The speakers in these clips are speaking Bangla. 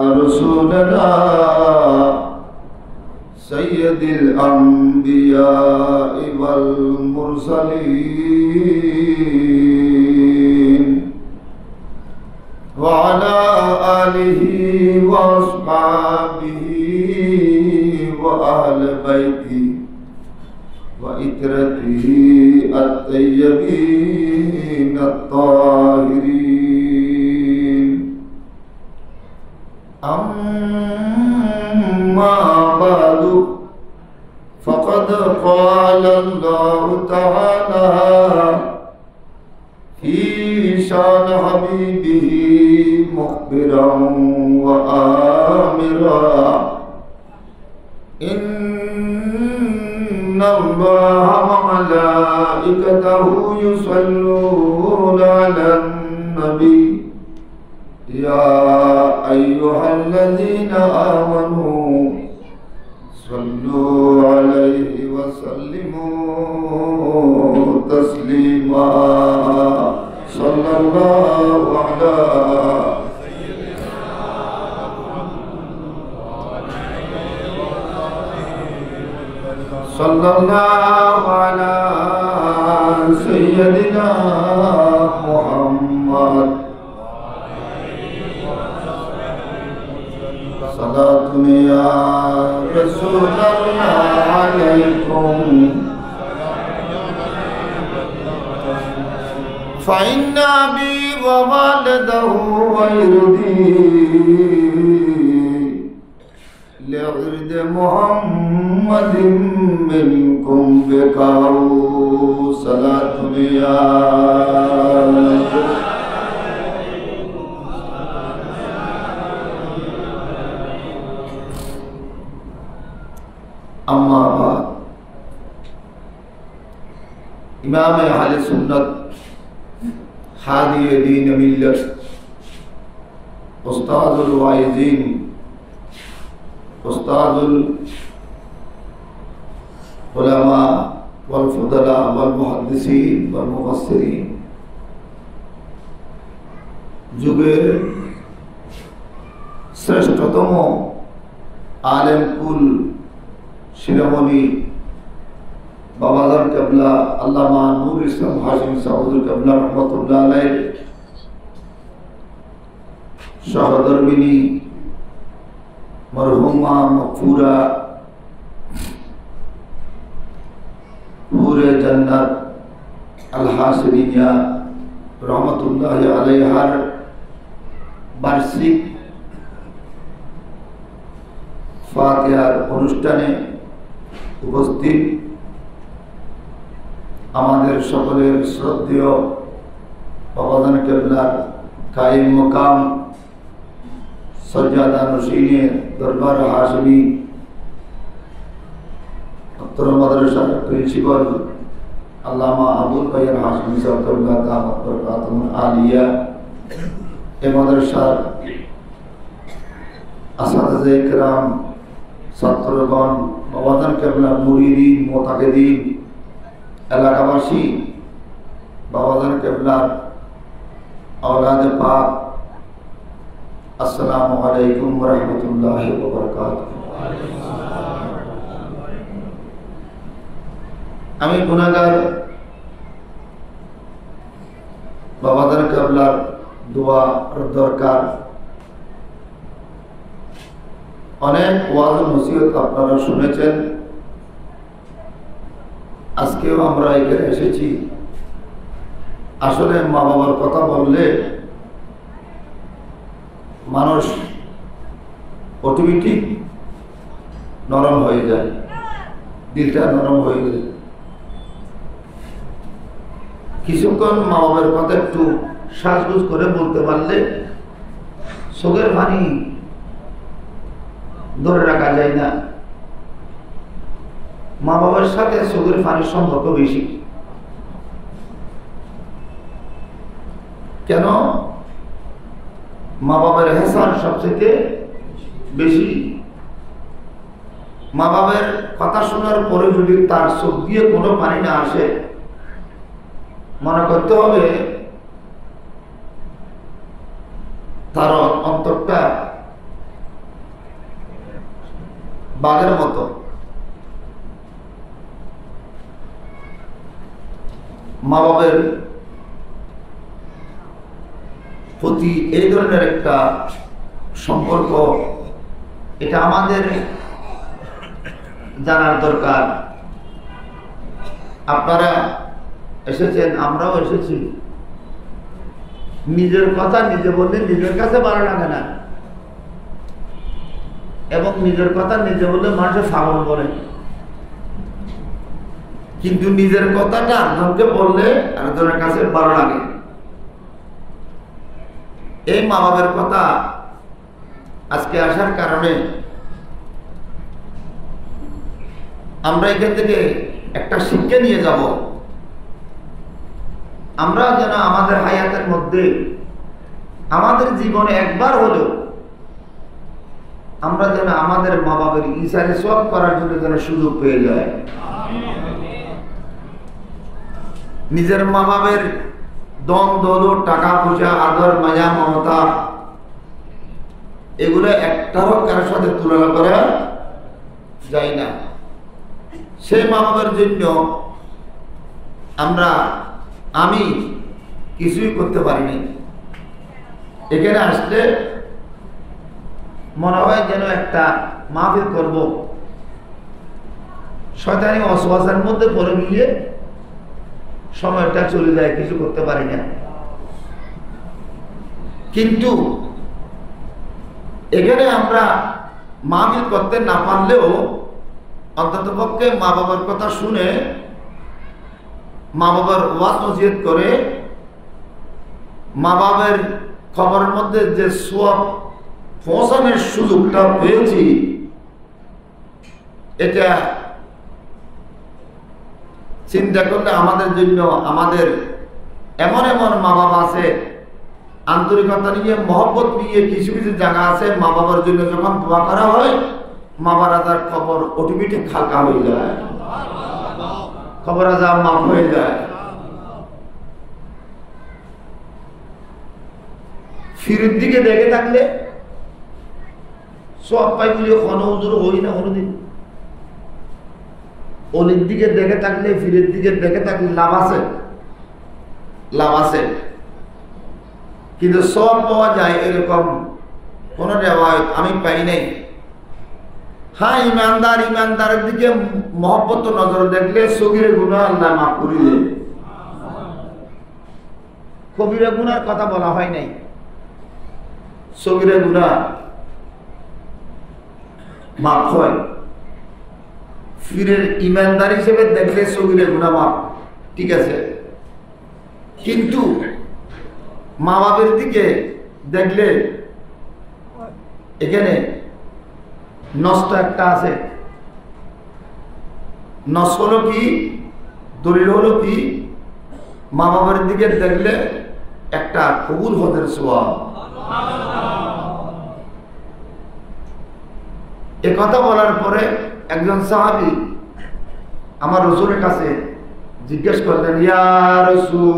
رسولنا سيد الأنبياء والمرسلين وعلى آله وأصحابه وأهل بيته وإترته الطيبين الطاهرين أما بعد فقد قال الله تعالى في شان حبيبه مخبرا وآمرا إن الله وملائكته يصلون على النبي يا أيها الذين آمنوا صلوا عليه وسلموا تسليما صلى الله على صلى الله على سيدنا محمد صلاة يا رسول الله عليكم فإن أبي ووالده ويردي لعرض محمد منكم بقاو صلاة يا अम्मा बाद इमाम अहले सुन्नत हादी दीन मिल्लत उस्तादुल वाइज़ीन उस्तादुल उलमा वल फुदला वल मुहद्दिसीन वल मुफस्सिरीन जुगेर श्रेष्ठतम आलेम कुल शिरोमणि बाबाजान केबला अल्लामा नूर इस्लाम हाशिमी साउदुल केबला रहमतुल्लाह अलैह सहधर्मिणी मरहुमा मगफूरा पूरे जन्नत अल हासिनिया रहमतुल्लाह अलैहार वार्षिक फातिहार अनुष्ठाने उपस्थित आमादेर सकलेर श्रद्धेय बाबाजान केबलार कायम मकाम सज्जादा नशीने दरबार हाशिमी उत्तर मदरसार प्रिंसिपल अल्लामा अबुल बयान हाशिमी साहब केबला दामत बरकातुहुल आलिया ए मदरसार असातिज़े किराम ছাত্রগণ বাবাজান কেবলার মুরিদিন মোতাকিদিন এলাকাবাসী বাবাজান কেবলার আওলাদে পাক আসসালামু আলাইকুম ওয়া রাহমাতুল্লাহি ওয়া বারাকাতুহু। আমি গুনাহগার, বাবাজান কেবলার দোয়া দরকার। অনেক ওয়াজ নসিহত আপনারা শুনেছেন, আজকেও আমরা এখানে এসেছি। আসলে মা বাবার কথা বললে মানুষ অটোমেটিক নরম হয়ে যায়, দিলটা নরম হয়ে যায়। কিছুক্ষণ মা বাবার কথা একটু সাজগুজ করে বলতে পারলে চোখের পানি ধরে রাখা যায় না। মা বাবার সাথে চোখের পানির সম্পর্ক বেশি। কেন? মা বাবার এহসান সবচেয়ে বেশি। মা বাবার কথা শোনার পরে যদি তার চোখ দিয়ে কোনো পানি না আসে, মনে করতে হবে তার অন্তরটা বাঘের মতো। মা বাবার প্রতি এই ধরনের একটা সম্পর্ক, এটা আমাদের জানার দরকার। আপনারা এসেছেন, আমরাও এসেছি। নিজের কথা নিজে বললে নিজের কাছে ভালো লাগে না, এবং নিজের কথা নিজে বললে মানুষের পাগল বলে। কিন্তু নিজের কথাটা আরেকজনকে বললে আরেকজনের কাছে ভালো লাগে। এই মা বাবার কথা আজকে আসার কারণে আমরা এখান থেকে একটা শিক্ষা নিয়ে যাব। আমরা যেন আমাদের হায়াতের মধ্যে, আমাদের জীবনে একবার হলেও আমরা যেন আমাদের মা বাবার ইসারে সব করার জন্য যেন সুযোগ পেয়ে যায়। নিজের মা বাবার দম দৌলত, টাকা পয়সা, আদর, মায়া, মমতা, এগুলো একটারও কারোর সাথে তুলনা করা যায় না। সেই মা বাবার জন্য আমি কিছুই করতে পারিনি। এখানে আসলে মনে হয় যেন একটা মাহফিল করব, শয়তানি ওয়াসওয়াসার মধ্যে পড়ে গিয়ে সময়টা চলে যায়, কিছু করতে পারি না। কিন্তু এখানে আমরা মাহফিল করতে না পারলেও অন্তত পক্ষে মা বাবার কথা শুনে, মা বাবার ওয়াজ নসিহত করে, মা বাবার খবরের মধ্যে যে সওয়াব পৌঁছানোর সুযোগটা পেয়েছি, এটা চিন্তা করলে আমাদের জন্য, আমাদের এমন এমন মা বাবা আছে, আন্তরিকতা নিয়ে, মহব্বত নিয়ে কিছু কিছু জায়গা আছে মা বাবার জন্য যখন দোয়া করা হয়, মা বাবার খবর অটোমেটিক হালকা হয়ে যায়, খবর আজাব মাফ হয়ে যায়। ফিরের দিকে দেখে থাকলে সব পাইগুলি হুজুর হই না কোনোদিন। অলির দিকে দেখে থাকলে, ফিরের দিকে দেখে থাকলে লাভ আছে, লাভ আছে। কিন্তু সব পাওয়া যায় এরকম কোন রেওয়ায়ত আমি পাই নাই। হ্যাঁ, ইমানদারের দিকে মহব্বত নজর দেখলে সগীরে গুনাহ আল্লাহ মাফ করে দেয়। কবিরা গুনার কথা বলা হয় নাই, সগীরে গুনাহ মাফ হয়। ফিরের ইমানদার হিসেবে দেখলে সগীরে গুনাহ মাফ, ঠিক আছে। কিন্তু মা বাবার দিকে দেখলে এখানে নষ্ট একটা আছে। নষ্ট হলো কি, দলিল হলো কি, মা বাবার দিকে দেখলে একটা কবুল হদের সওয়াব। এ কথা বলার পরে একজন সাহাবী আমার রাসূলের কাছে জিজ্ঞেস করলেন, ইয়া রাসূলুল্লাহ,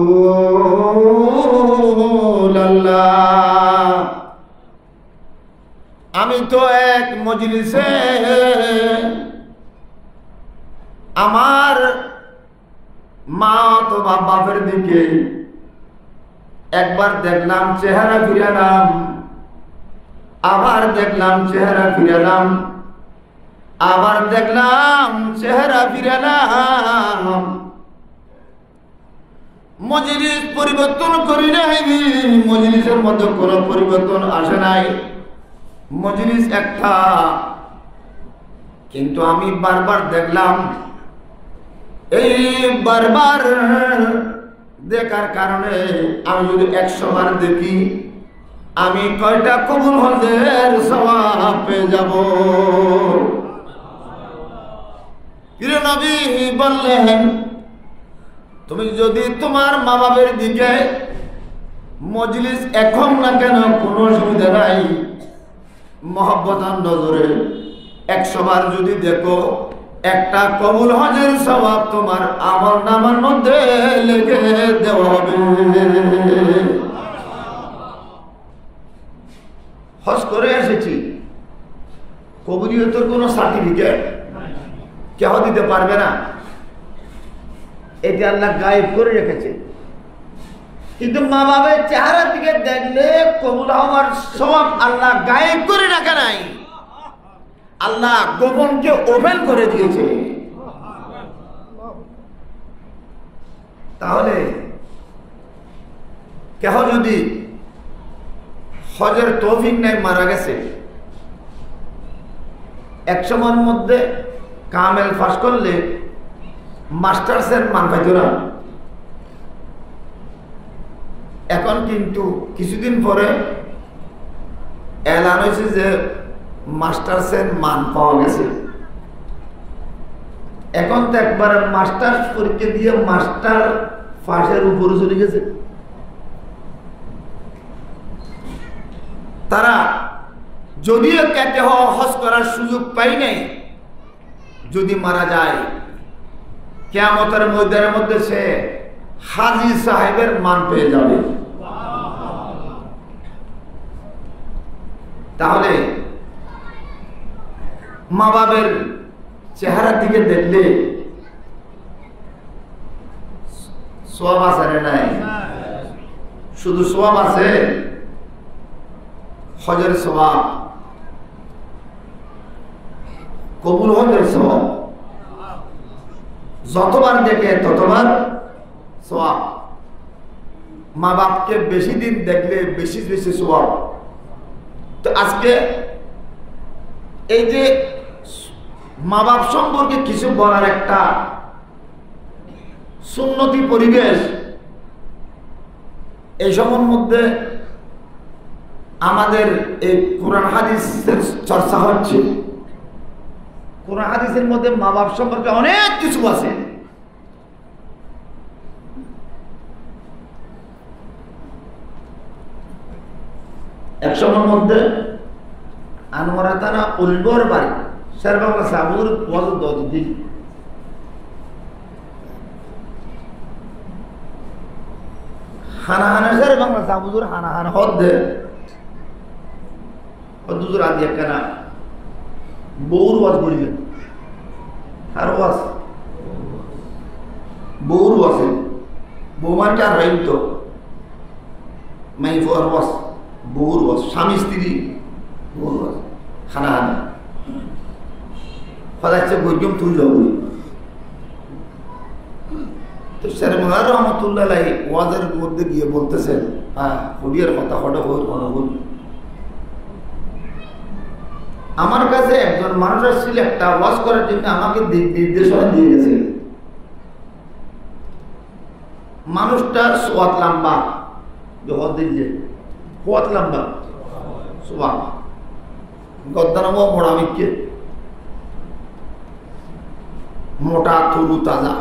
আমি তো এক মজলিসে আমার মা অথবা বাপের দিকে একবার দেখলাম, চেহারা ফিরালাম, আবার দেখলাম, চেহারা ফিরালাম, আবার দেখলাম, চেহারা ফিরালাম। মজলিস পরিবর্তন করি নাই, মজলিসের মধ্যে কোনো পরিবর্তন আসে নাই, মজলিস একটা। কিন্তু আমি বারবার দেখলাম, এই বারবার দেখার কারণে আমি যদি 100 বার দেখি, আমি কয়টা কবুল হজের সওয়াব পেয়ে যাব। প্রিয় নবী বললেন, তুমি যদি তোমার মা বাবার দিকে মজলিস এখন না কেন কোনো অসুবিধা নাই, মহব্বতার নজরে 100 বার যদি দেখো, একটা কবুল হজের সওয়াব তোমার আমলনামার মধ্যে লিখে দেওয়া হবে। হজ করে এসেছি, কবুলিয়তের কোনো সার্টিফিকেট কেউ দিতে পারবে না, এটি আল্লাহ গায়েব করে রেখেছে। কিন্তু মা বাবার চেহারার দিকে দেখলে কবুল হওয়ার সওয়াব আল্লাহ গায়েব করে রাখা নাই, আল্লাহ গোপনকে ওপেন করে দিয়েছে। তাহলে কেহ যদি হজের তৌফিক নাই মারা গেছে, এক সময়ের মধ্যে কামেল পাস করলে মাস্টার্সের মান পাইত না। এখন কিন্তু কিছুদিন পরে এলান হয়েছে যে মাস্টার্সের মান পাওয়া গেছে। এখন তো একবার মাস্টার্স পরীক্ষা দিয়ে মাস্টার পাশের উপরে চলে গেছে। তারা যদিও কেটে হজ করার সুযোগ পাই নাই, যদি মারা যায় কিয়ামতের ময়দানের মধ্যে সে হাজী সাহেবের মান পেয়ে যাবে। তাহলে মা বাবের চেহারার দিকে দেখলে সওয়াব আছে না নাই? শুধু সওয়াব আছে, হজের সওয়াব, কবুল হজের সওয়াব, যতবার দেখে ততবার সওয়াব। মা বাপকে বেশি দিন দেখলে বেশি বেশি সওয়াব। তো আজকে এই যে মা বাপ সম্পর্কে কিছু বলার একটা সুন্নতি পরিবেশ, এই সময়ের মধ্যে আমাদের এই কোরআন হাদিসের চর্চা হচ্ছে। কোরআন হাদিসের মধ্যে মা বাপ সম্পর্কে অনেক কিছু আছে। এক সময়ের মধ্যে আনোয়ারা থানা উলবর বাড়ি শেরবাংলা সাবুর দিন হানা হানা শেরবাংলা সাবুর হানা হানা হদ্দে হদ্দুজুর আদি একখানা বউর ওয়াজ করিবেন। আর ওয়াজ বউর ওয়াজে বৌমানটা রাইত মাইফ আর ওয়াজ বউর ওয়াজ, স্বামী স্ত্রী বউর ওয়াজ হানা হানা ফলাচ্ছে বৈজ্ঞম তুই যাব। তো স্যার মহার রহমতুল্লাহ ওয়াজের মধ্যে গিয়ে বলতেছেন, হ্যাঁ হবিয়ার কথা হঠাৎ বল। আমার কাছে একজন মানুষ আসছিল একটা ওয়াজ করার জন্য, আমাকে নির্দেশনা দিয়ে গেছে। মানুষটা সোয়াত লম্বা, সোয়াত লম্বা সোয়া গদ্দানামো মোড়ামিকে মোটা থুরু তাজা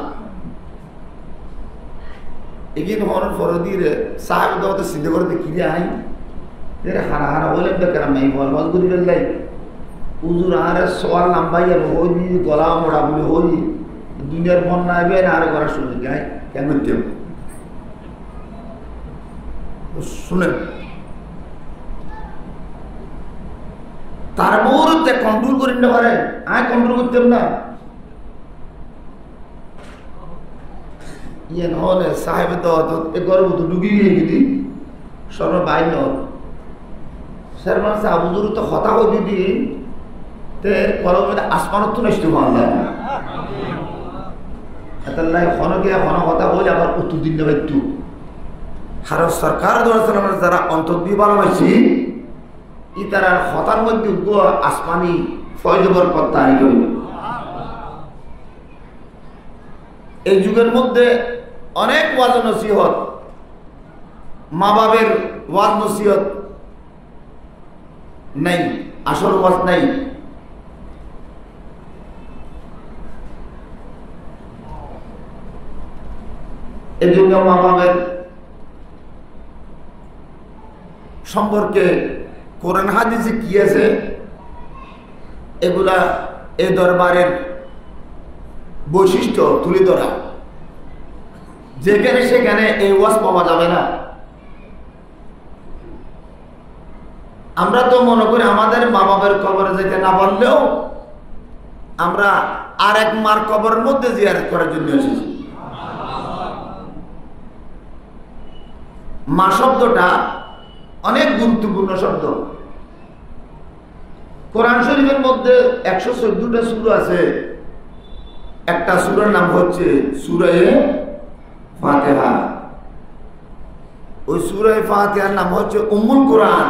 এগিয়ে হওয়ার পরে দিয়ে সাহেব দাওয়াতে সিদ্ধে করে দেখি যে আই হারা হারা বলেন দেখেন আমি বল করি বেলাই উজুর আরে সোয়াল নাম্বাই হই গলা মোড়া বলে হই দুনিয়ার বন্যা আইবে আর করার সুযোগ গাই কেন করতে শুনেন। তার মুহূর্তে কন্ট্রোল করি না পারে, আয় কন্ট্রোল করতাম না। ইয়ে নহলে সাহেব তো গর্ব তো ঢুকি গিয়ে গেছি সর্ব বাইন স্যার মানে আবুজুর তো হতা হয়ে দিদি তে কলমে আসমানত তো নষ্ট মানলা এতাল্লাই হনকে হন কথা বলে আবার উত্তর দিন দেবে একটু হার সরকার দোয়ার যারা অন্তর দিয়ে ভালোবাসি ই তারা হতার মধ্যে আসমানি ফয়জবর কর্তা আই হইল। এই যুগের মধ্যে অনেক ওয়াজ নসিহত, মা বাবের ওয়াজ নসিহত নাই, আসল ওয়াজ নাই। এই জন্য মা বাবের সম্পর্কে কোরআন হাদিসে কি আছে এগুলা এই দরবারের বৈশিষ্ট্য তুলে ধরা। যেখানে সেখানে এই ওয়াজ পাওয়া যাবে না। আমরা তো মনে করি আমাদের মা বাবার কবরে যেতে না পারলেও আমরা আর এক মার কবরের মধ্যে জিয়ারত করার জন্য এসেছি। মা শব্দটা অনেক গুরুত্বপূর্ণ শব্দ। কোরআন শরীফের মধ্যে 114টা সূরা আছে। একটা সূরার নাম হচ্ছে সূরা ফাতিহা। ওই সূরা ফাতিহার নাম হচ্ছে উম্মুল কোরআন।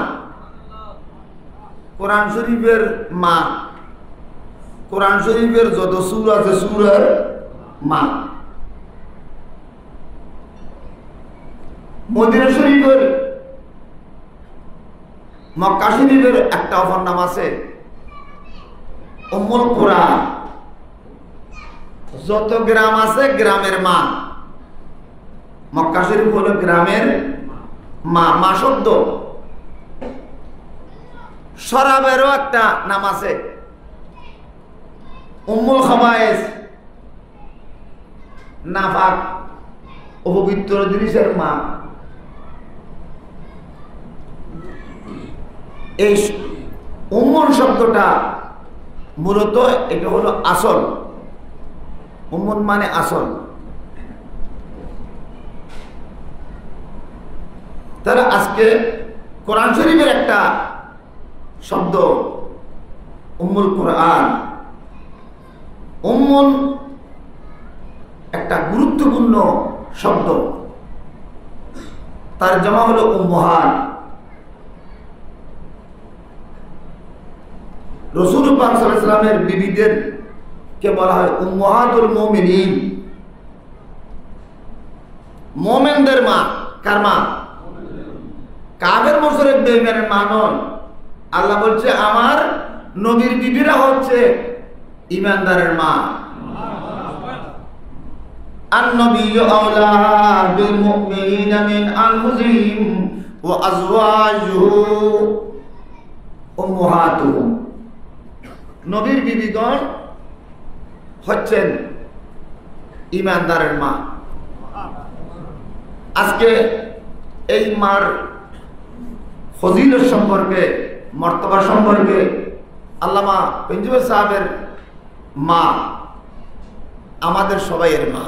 কোরআন শরীফের মা। কোরআন শরীফের যত সূরা আছে সূরার মা। মদিনা শরীফের মক্কা শরীফের একটা অপর নাম আছে উম্মুল কুরা। যত গ্রাম আছে গ্রামের মা। মক্কা শরীফ হলো গ্রামের মা। মা শব্দ। শরাবেরও একটা নাম আছে উম্মুল খাবায়েস, নাফাক অপবিত্র জিনিসের মা। এই উম্মুন শব্দটা মূলত এটা হলো আসল। উম্মুন মানে আসল। তাহলে আজকে কোরআন শরীফের একটা শব্দ উম্মুল কোরআন। উম্মুন একটা গুরুত্বপূর্ণ শব্দ। তার জমা হলো উম্মুহাত। রাসূল পাক সাল্লাল্লাহু আলাইহি ওয়াসাল্লামের বিবিদের কে বলা হয় উম্মুহাতুল মুমিনিন। মুমিনদের মা। কার মা? কাফের মুশরিক বেঈমানের মা নন। আল্লাহ বলছে আমার নবীর বিবিরা হচ্ছে ঈমানদারের মা। আন-নবিয়্যু আওলা বিল মুমিনিনা মিন আনফুসিহিম ওয়া আজওয়াজুহু উম্মুহাতুহুম। নবীর বিবিগণ হচ্ছেন ঈমানদারের মা। আজকে এই মার ফজিলত সম্পর্কে, মর্তবা সম্পর্কে আল্লামা পেঞ্জুর সাহেবের মা আমাদের সবাইয়ের মা।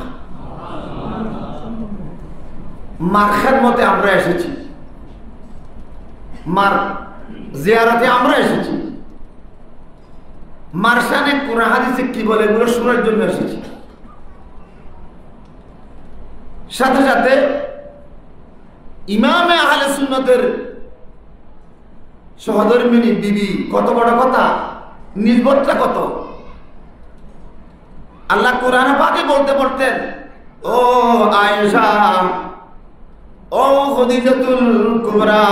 মার খেদমতে আমরা এসেছি, মার জিয়ারতে আমরা এসেছি, মার শানে কোরআন হাদিসে কি বলে এগুলো শোনার জন্য এসেছি। সাথে সাথে ইমামে আহলে সুন্নতের সহধর্মিনী বিবি কত বড় কথা, নিসবতটা কত। আল্লাহ কোরআনে পাকে বলতে বলতেন ও আয়েশা, ও খদিজাতুল কুবরা,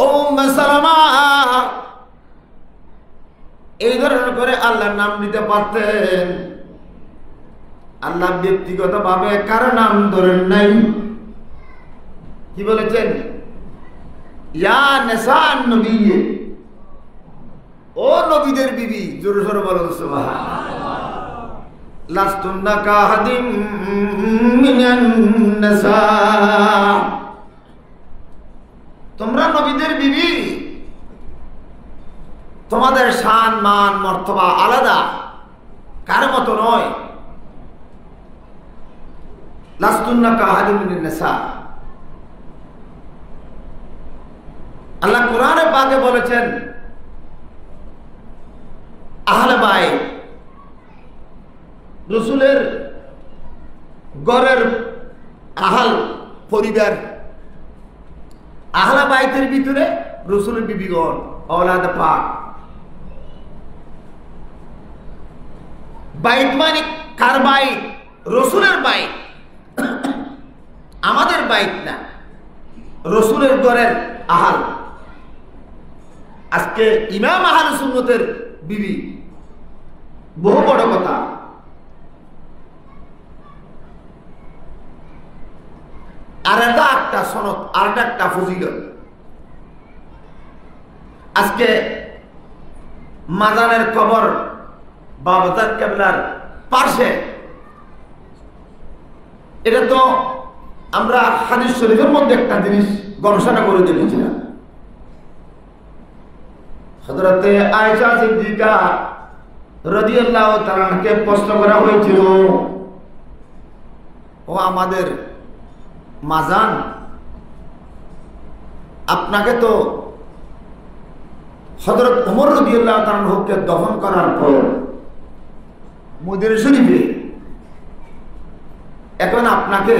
ও উম্মে সালামা, এই ধরনের করে আল্লাহর নাম নিতে পারতেন। আল্লাহ ব্যক্তিগতভাবে কারো নাম ধরেন নাই। কি বলেছেন? ইয়া নিসান নবী, ও নবীদের বিবি। জোরে জোরে বলুন সুবহানাল্লাহ। লাস্তুন্না কাহাদিম মিনান নিসা, তোমরা নবীদের বিবি, তোমাদের শান মান মর্তবা আলাদা, কার মতো নয়। লাস্তুন্না কাহাদিম মিনান নিসা। আল্লাহ কোরআনে পাকে বলেছেন আহলে বাইত, রাসূলের ঘরের আহল পরিবার, আহলে বাইতের ভিতরে রাসূলের বিবিগণ, আওলাদ পাক। বাইত মানে কার বাইত? রাসূলের বাইত, আমাদের বাইত না, রাসূলের ঘরের আহল। আজকে ইমাম আহলে সুন্নতের বিবি, বহু বড় কথা। আর এটা একটা সনদ, আর একটা ফজিলত। আজকে মাজানের কবর বাবাজান কেবলার পাশে, এটা তো আমরা হাদিস শরীফের মধ্যে একটা জিনিস গবেষণা করে দেখেছিলাম। হযরতে আয়েশা সিদ্দিকা রাদিয়াল্লাহু তাআলা আনহাকে প্রশ্ন করা হয়েছিল, ও আমাদের মাজান, আপনাকে তো হযরত ওমর রাদিয়াল্লাহু তাআলা আনহুকে দফন করার পর মদিনা শরীফে, এখন আপনাকে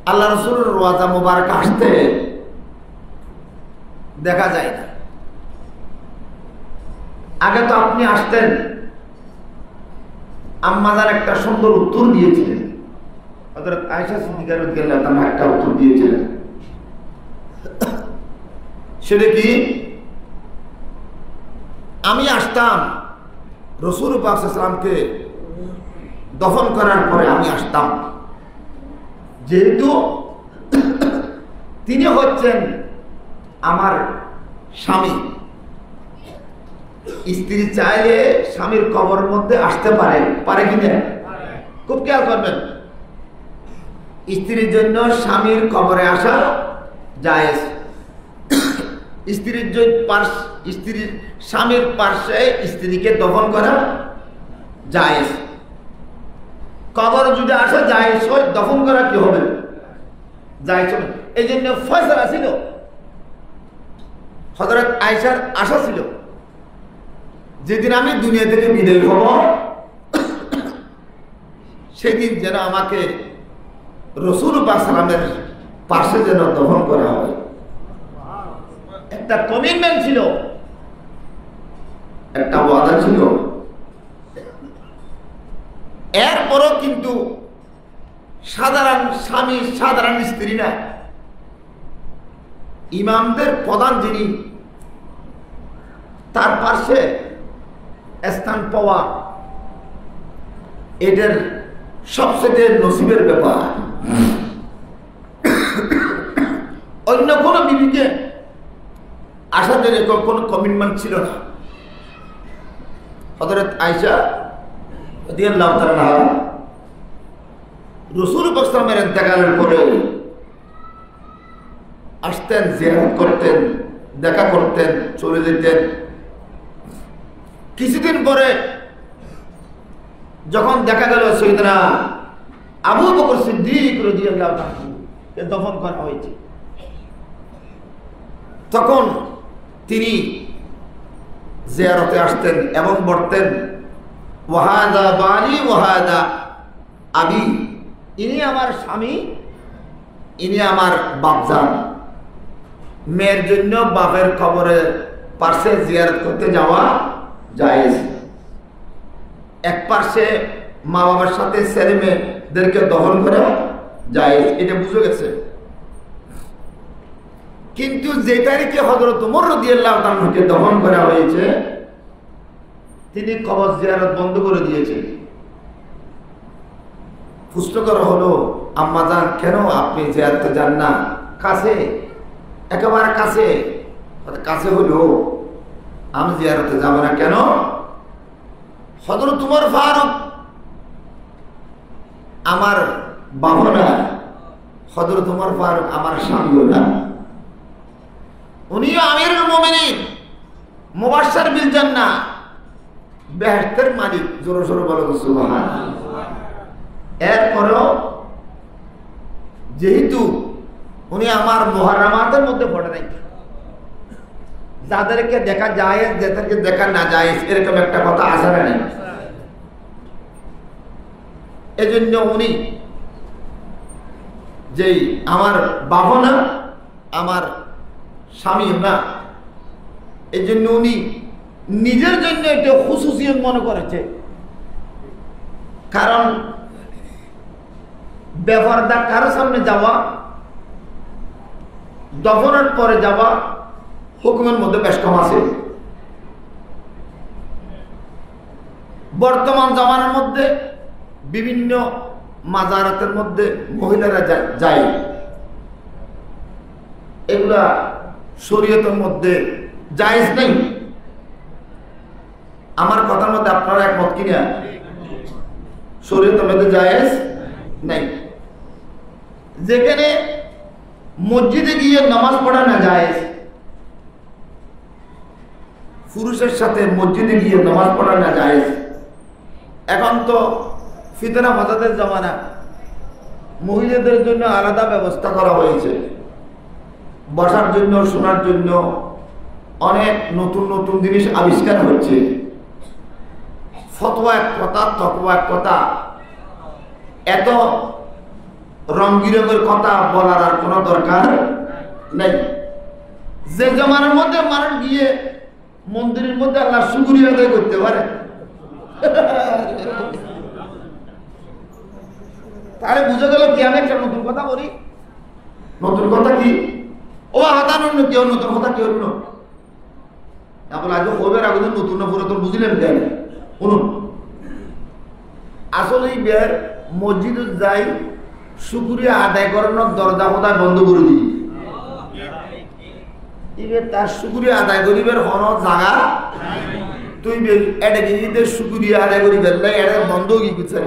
আল্লাহ রাসূলের রওজা মুবারক আসতে দেখা যায় না। আগে তো আপনি আসতেন। আম্মাজান একটা সুন্দর উত্তর দিয়েছিলেন, হযরত আয়েশা সিদ্দিকা রাদিয়াল্লাহু তাআলা একটা উত্তর দিয়েছিলেন। সেটা কি? আমি আসতাম রাসূল পাক সাল্লাল্লাহু আলাইহি ওয়াসাল্লামকে দফন করার পরে আমি আসতাম, যেহেতু তিনি হচ্ছেন আমার স্বামী। স্ত্রী চাইলে স্বামীর কবরের মধ্যে আসতে পারে কিনা? খুব খেয়াল করবেন, স্ত্রীর জন্য স্বামীর কবরে আসা জায়েজ। স্ত্রীর স্বামীর পাশে স্ত্রীকে দফন করা জায়েজ। কবর যদি আসা জায়েজ হয়, দফন করা কি হবে? জায়েজ হবে। এই জন্য ফয়সালা ছিল, হযরত আয়েশার আশা ছিল যেদিন আমি দুনিয়া থেকে বিদায় হব, সেদিন যেন আমাকে রাসূল পাক সাল্লামের পাশে যেন দফন করা হয়। একটা কমিটমেন্ট ছিল, একটা ওয়াদা ছিল। এরপরও কিন্তু সাধারণ স্বামী, সাধারণ স্ত্রী না, ইমামদের প্রধান যিনি, তার পাশে স্থান পাওয়া এদের সবচেয়ে নসিবের ব্যাপার। অন্য কোনো বিবিকে আসাদের কোনো কমিটমেন্ট ছিল না। হযরত আয়েশা রাদিয়াল্লাহু তাআলা রাসূল পাক সাল্লাল্লাহু আলাইহি ওয়াসাল্লামের ইন্তেকালের পরে আসতেন, জিয়ারত করতেন, দেখা করতেন, চলে যেতেন। কিছুদিন পরে যখন দেখা গেল সাইয়েদনা আবু বকর সিদ্দিক রাদিয়াল্লাহু তাআলা কে দফন করা হয়েছে, তখন তিনি জিয়ারতে আসতেন এবং বলতেন, ওয়াহাদা বালি ওয়াহাদা আবি, ইনি আমার স্বামী, ইনি আমার বাপজান। মেয়ের জন্য বাপের কবরে পাশে জিয়ারত করতে যাওয়া জায়েজ। এক পাশে মা বাবার সাথে ছেলে মেয়েদেরকে দফন করা জায়েজ, এটা বুঝে গেছে। কিন্তু যে তারিখে হযরত ওমর রাদিয়াল্লাহু তাআলা আনহুকে দফন করা হয়েছে, তিনি কবর জিয়ারত বন্ধ করে দিয়েছেন। প্রশ্ন করা হলো, আম্মাজান কেন আপনি জিয়ারতে যান না? কাছে, একেবারে কাছে। কাছে হলো আমি জিয়ারতে যাব না কেন? হযরত ওমর ফারুক আমার বাবা না, হযরত ওমর ফারুক আমার স্বামীও না, উনিও আমিরুল মুমিনিন, মুবাশশির বিল জান্নাহ, বেহেশতের মালিক। জোরে জোরে বলো সুবহানাল্লাহ। এরপরও যেহেতু উনি আমার মুহাররামাতের মধ্যে পড়ে নাই, যাদেরকে দেখা জায়েজ, যাদেরকে দেখা না জায়েজ, এরকম একটা কথা আছে না? এজন্য উনি যেই আমার বাবা না, আমার স্বামী না, এজন্য উনি নিজের জন্য এটা খুশুসিয়ত মনে করেছে। কারণ বেপরদা কারো সামনে যাওয়া, দফনের পরে যাওয়া হুকুমের মধ্যে বেশ কম আছে। বর্তমান জামানার মধ্যে বিভিন্ন মাজারাতের মধ্যে মহিলারা যায়, এগুলা শরীয়তের মধ্যে জায়েজ নেই। আমার কথার মধ্যে আপনারা একমত কিনা? শরীয়তের মধ্যে জায়েজ নেই। যেখানে মসজিদে গিয়ে নামাজ পড়া না জায়েজ, পুরুষের সাথে মসজিদে গিয়ে নামাজ পড়া না যায়। এখন তো ফিতনা ফাসাদের জামানা, মহিলাদের জন্য আলাদা ব্যবস্থা করা হয়েছে, বসার জন্য, শোনার জন্য অনেক নতুন নতুন জিনিস আবিষ্কার হচ্ছে। ফতোয়া এক কথা, তকওয়া এক কথা, এত রং বিরঙের কথা বলার আর কোনো দরকার নেই। যে জামানার মধ্যে মানুষ গিয়ে মন্দিরের মধ্যে আল্লাহ শুকরিয়া আদায় করতে পারে, তাহলে বুঝে গেল কি আমি একটা নতুন কথা বলি। নতুন কথা কি? ও হাতানো কেউ নতুন কথা কেউ না এখন আজ হবে আগে নতুন না পুরাতন বুঝলেন কেন? শুনুন, আসলে বের মসজিদে যাই শুকরিয়া আদায় করানোর দরজা কোথায় বন্ধ করে দিই, তার শুকরিয়া আদায় করিবার কোনো জায়গা তুই এটা গিয়ে শুকরিয়া আদায় করি ফেললে এটা বন্ধ কি করছে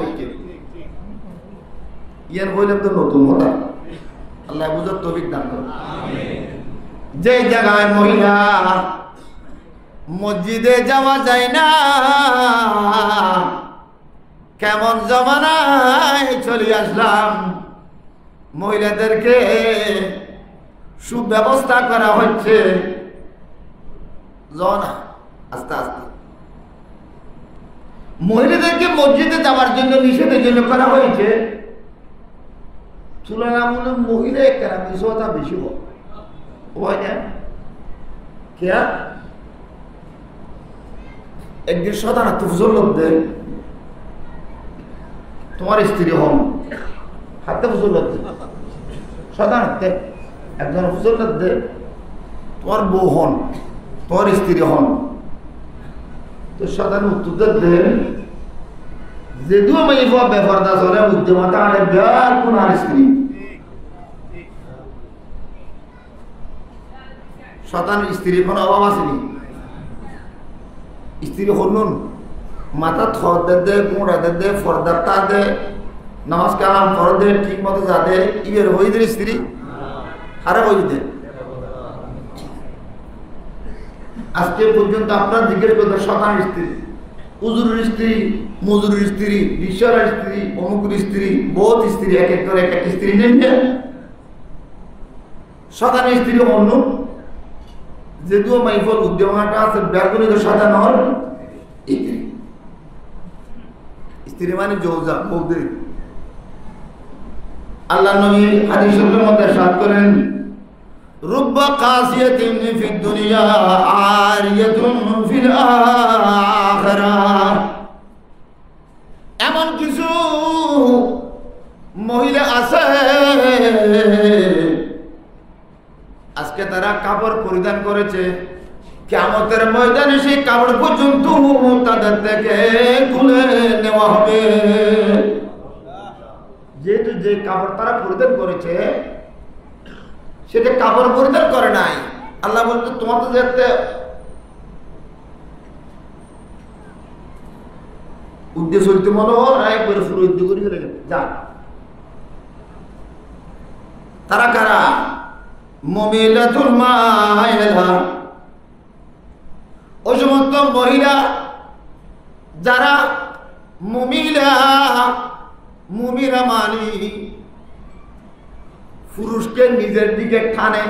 ইয়ার বললাম তো নতুন কথা। আল্লাহ বুঝার তৌফিক দান করুন। যে জায়গায় মহিলা মসজিদে যাওয়া যায় না, কেমন জমানায় চলে আসলাম। মহিলাদেরকে সুব্যবস্থা করা হচ্ছে, জনা আস্তে আস্তে মহিলাদেরকে মসজিদে যাওয়ার জন্য নিষেধের জন্য করা হয়েছে। তুলনামূলক মহিলা একটা মিশতা বেশি হয় না কে? একদিন সাধারণত ফুজল লোকদের তোমার স্ত্রী হন হাতে ফুজল লোকদের সাধারণত একজন ফুজল লোকদের তোমার বউ হন, তোমার স্ত্রী হন, তো সাধারণ উত্তর দেন যেহেতু আমি ব্যাপারটা চলে উদ্যমতা আনে বের কোন আর স্ত্রী শতান স্ত্রীর কোনো অভাব আসেনি। স্ত্রী হনুন মাথা থর দে, মোড়া দে, ফর্দার তা দে, নামাজ কালাম ফর দে, ঠিক মতো যা দে, ইবের হয়ে দে স্ত্রী হারে হয়ে দে। আজকে পর্যন্ত আপনার জিজ্ঞেস করতে শতান স্ত্রী, উজুরের স্ত্রী, মজুরের স্ত্রী, রিক্সার স্ত্রী, অমুকের স্ত্রী, বহুত স্ত্রী, এক এক করে এক এক স্ত্রী নেই। শতানের স্ত্রী অন্য যেহেতু মাইফল উদ্যমটা আছে ব্যাগুনিত সাধারণ হল স্ত্রী মানে জৌজা বৌদি। আল্লাহ নবী হাদিসের মধ্যে সাত করেন রুব্বা কাসিয়াতিন ফিদ দুনিয়া আরিয়াতুন ফিল আখিরাহ। এমন কিছু মহিলা আছে আজকে তারা কাপড় পরিধান করেছে, কিয়ামতের ময়দানে সেই কাপড় পর্যন্ত তাদের থেকে খুলে নেওয়া হবে। যেহেতু যে কাপড় তারা পরিধান করেছে সেটা কাপড় পরিধান করে নাই। আল্লাহ বলতে তোমার তো দেখতে উদ্দেশ্য হইতে মনে হয় একবারে পুরো উদ্যোগ করে ফেলে যা। তারা কারা? মুমিলাতুল মাইলা, ওই সমস্ত মহিলা যারা মুমিলা, মুমিরা মানি পুরুষকে নিজের দিকে টানে,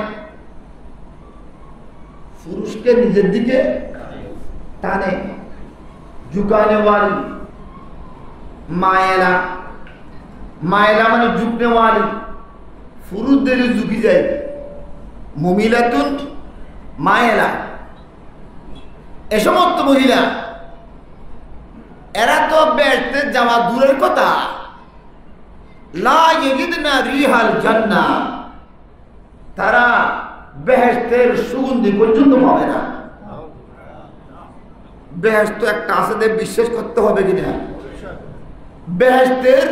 পুরুষকে নিজের দিকে টানে, ঝুঁকানে वाली। মায়েলা, মায়েলা মানে ঝুঁকনে वाली, পুরুষদের ঝুঁকি যায়। মুমিলাতুন মায়েলা, এ সমস্ত মহিলা এরা তো বেহেশতে যাওয়া দূরের কথা, লা ইয়াজিদনা রিহাল জান্নাহ, তারা বেহেশতের সুগন্ধি পর্যন্ত পাবে না। বেহেশত একটা আছে বিশ্বাস করতে হবে কিনা। বেহেশতের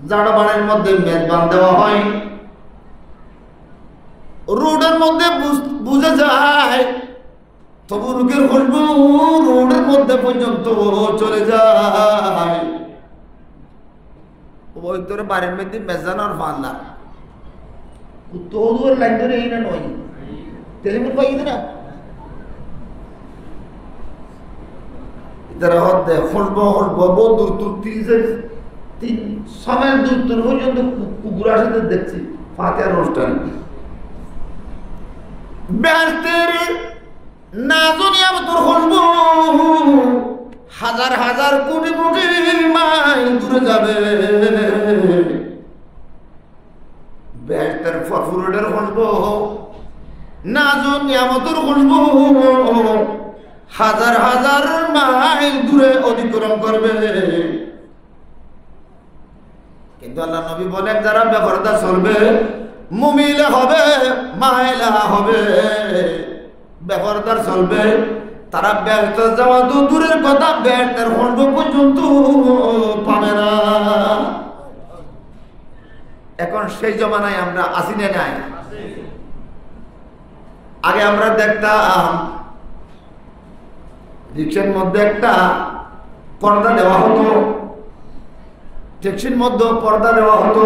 জাড়বাড়ের মধ্যে মেজবান দেওয়া হয়, রোডের মধ্যে বুঝে যায়, তবু রুগের খুশবু রোডের মধ্যে পর্যন্ত চলে যায়। ওই তোর বাড়ির মধ্যে মেজান আর ফান্না তোর লাইন ধরে এই না নয় টেলিফোন পাই না তারা হতে হসব বহু দূর দূর 3 সময় দূর দূর পর্যন্ত কুকুর আসতে দেখছি ফাতিহার অনুষ্ঠান। বেহেশতের নাজুনিয়া তোর হসব হাজার হাজার কোটি কোটি মাইল দূরে যাবে। বেহেশতের ফুরফুরের হসব নাজুন নিয়ামতের হসব হাজার হাজার মাইল দূরে অতিক্রম করবে। কিন্তু আল্লাহ নবী বলেন যারা বেপরদা চলবে মুমিলা হবে মাইলা হবে, বেপরদার চলবে তারা বেহেশতে যাওয়া তো দূরের কথা বেহেশতের হসব পর্যন্ত পাবে না। এখন সেই জমানায় আমরা আসি না নাই? আগে আমরা দেখতাম রিক্সার মধ্যে একটা পর্দা দেওয়া হতো, ট্যাক্সির মধ্যে পর্দা দেওয়া হতো।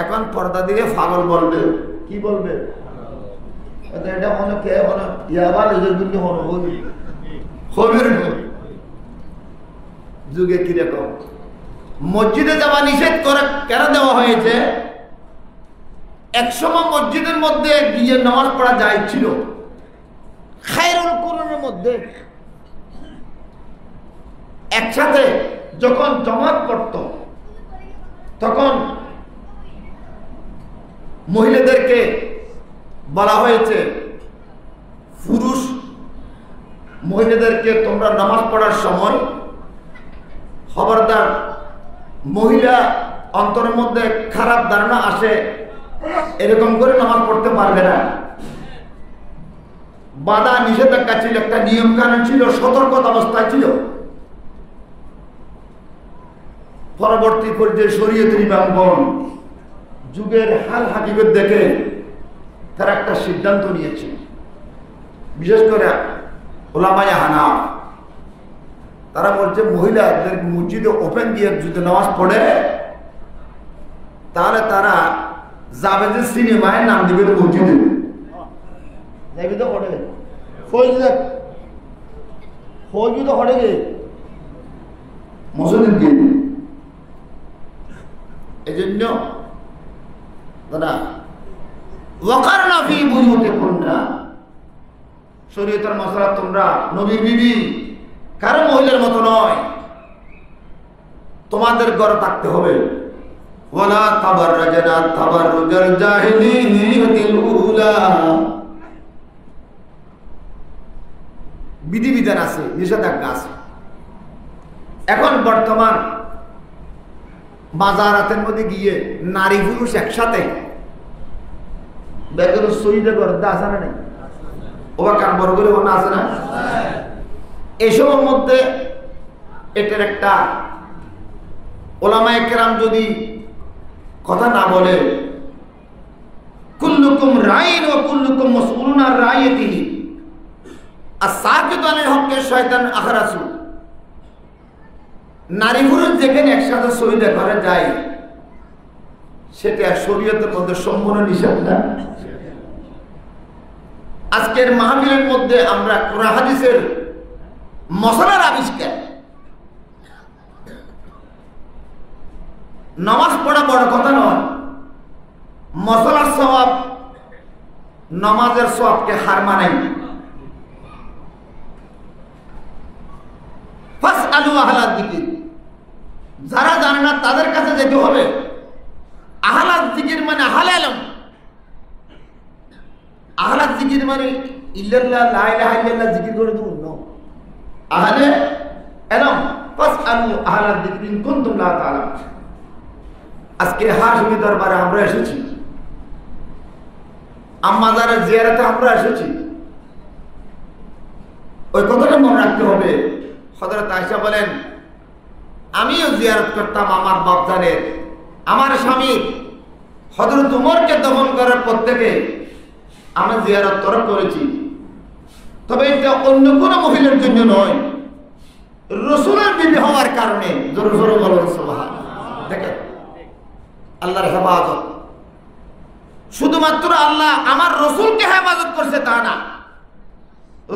এখন পর্দা দিলে পাগল বলবে, কি বলবে? এটা মনে কে মনে ইয়াবা নিজের কিন্তু মনে হবে যুগে কিরকম। মসজিদে যাওয়া নিষেধ করে কেন দেওয়া হয়েছে? একসময় মসজিদের মধ্যে গিয়ে নামাজ পড়া যায় ছিল, খায়রুল কুরআনের মধ্যে একসাথে যখন জমাত পড়ত তখন মহিলাদেরকে বলা হয়েছে পুরুষ মহিলাদেরকে তোমরা নামাজ পড়ার সময় খবরদার মহিলা অন্তরের মধ্যে খারাপ ধারণা আসে এরকম করে নামাজ পড়তে পারবে না। বাধা নিষেধাজ্ঞা ছিল, একটা নিয়ম কানুন ছিল, সতর্কতা অবস্থা ছিল। পরবর্তী পর্যায়ে শরীয়তের ইমামগণ যুগের হাল হাকিকত দেখে তারা একটা সিদ্ধান্ত নিয়েছে, বিশেষ করে উলামায়ে হানাফ। তারা বলছে মহিলাদের মসজিদে ওপেন দিয়ে যদি নামাজ পড়ে তাহলে তারা যাবে যে সিনেমায় নাম দিবে মসজিদে, যাইবে তো পড়ে ফৌজি তো পড়ে গে মসজিদের দিন। এই জন্য দাদা ওয়াকারনা ফি বুয়ুতিকুন্না, শরীয়তের মশলা তোমরা নবীর বিবি কারো মহিলার মতো নয়, তোমাদের ঘরে থাকতে হবে। ওয়ালা তাবাররাজনা তাবাররুজাল জাহিলিয়াতিল উলা, বিধিবিধান আছে, নিষেধাজ্ঞা আছে। এখন বর্তমান বাজারাতের মধ্যে গিয়ে নারী পুরুষ একসাথে বেগের শহীদের গর্দা আছে না নেই? ওরা কান বড় করে ওনা আছে না? এসবের মধ্যে এটার একটা ওলামায়ে কেরাম যদি কথা না বলে, কুল্লুকুম রাইন ওয়া কুল্লুকুম মাসউলুন আন রাইয়াতিহি আস-সাকিতু আনিল হক্কি শায়তান আখরাসু, নারী পুরুষ যেখানে একসাথে শহীদ ঘরে যায় সেটা শরীয়তের মধ্যে সম্পূর্ণ নিষেধ না। আজকের মাহফিলের মধ্যে আমরা কোরআন হাদিসের মশলার আবিষ্কার, নামাজ পড়া বড় কথা নয়, মশলার সওয়াব নামাজের সওয়াবকে হার মানাই। ফাসআলু আহলাদ যিকির, যারা জানে না তাদের কাছে যেতে হবে। আহলাদ যিকির মানে আহলে ইলম, আহলাদ যিকির মানে ইল্লাল্লাহ লা ইলাহা ইল্লাল্লাহ যিকির করে দেব না, আহলে ইলম। ফাসআলু আহলাদ যিকির ইন কুনতুম লা তাআলামুন। আজকে হাশমি দরবারে আমরা এসেছি, আম্মাজারের জিয়ারতে আমরা এসেছি, ওই কথাটা মনে রাখতে হবে। হযরত আয়েশা বলেন আমিও জিয়ারত করতাম আমার বাপজানের, আমার স্বামী হযরত উমরকে দফন করার পর থেকে আমি জিয়ারত তরক করেছি। তবে এটা অন্য কোনো মহিলার জন্য নয়, রাসূলের বিবি হওয়ার কারণে। জোরে জোরে বলুন সুবহানাল্লাহ। দেখেন আল্লাহর হেফাজত, শুধুমাত্র আল্লাহ আমার রাসূলকে হেফাজত করছে তা না,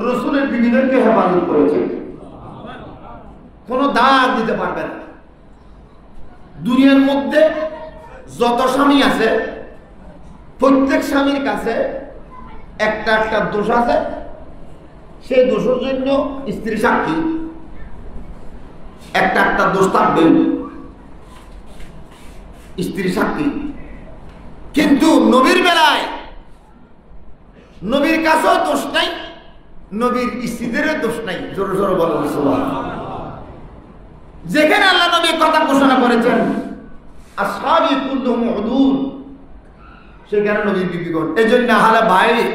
রসুলের বিবিদেরকে হেফাজত করেছে, কোনো দাগ দিতে পারবে না। দুনিয়ার মধ্যে যত স্বামী আছে প্রত্যেক স্বামীর কাছে একটা একটা দোষ আছে, সেই দোষের জন্য স্ত্রী সাক্ষী, একটা একটা দোষ থাকবে, স্ত্রী সাক্ষী। কিন্তু নবীর বেলায় নবীর কাছেও দোষ নাই, নবীর স্ত্রীদেরও দোষ নাই। জোরে জোরে বলো সুবহানাল্লাহ। যেখানে আল্লাহ নবী কথা ঘোষণা করেছেন আসহাবী কুল্লুহুম উদুল, সেখানে নবীর বিবিগণ। এই জন্য আহলে বাইত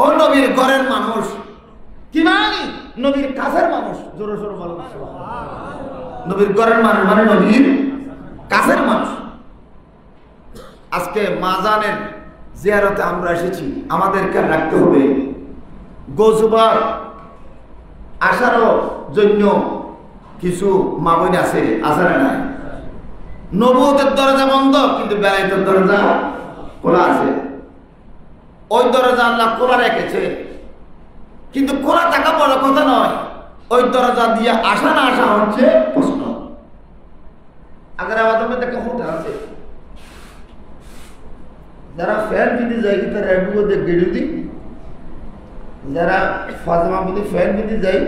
ও নবীর ঘরের মানুষ কি মানে নবীর কাছের মানুষ। জোরে জোরে বলো সুবহানাল্লাহ। নবীর ঘরের মানুষ মানে নবীর কাছের মানুষ। আজকে মাজানের জিয়ারতে আমরা এসেছি, আমাদেরকে রাখতে হবে গোজবার আসারও জন্য কিছু মাবইন আছে, আছে না নাই? নবুয়তের দরজা বন্ধ, কিন্তু বেলায়েতের দরজা খোলা আছে। ওই দরজা আল্লাহ খোলা রেখেছে, কিন্তু খোলা থাকা বড় কথা নয়, ওই দরজা দিয়ে আসা না আসা হচ্ছে প্রশ্ন। আগে আমাদের মধ্যে একটা হোটেল আছে, যারা ফ্যান কিনতে যায় তারা ডুবোতে গেড়ে দিই, যারা ফাজমা বিধি ফ্যান কিনতে যায়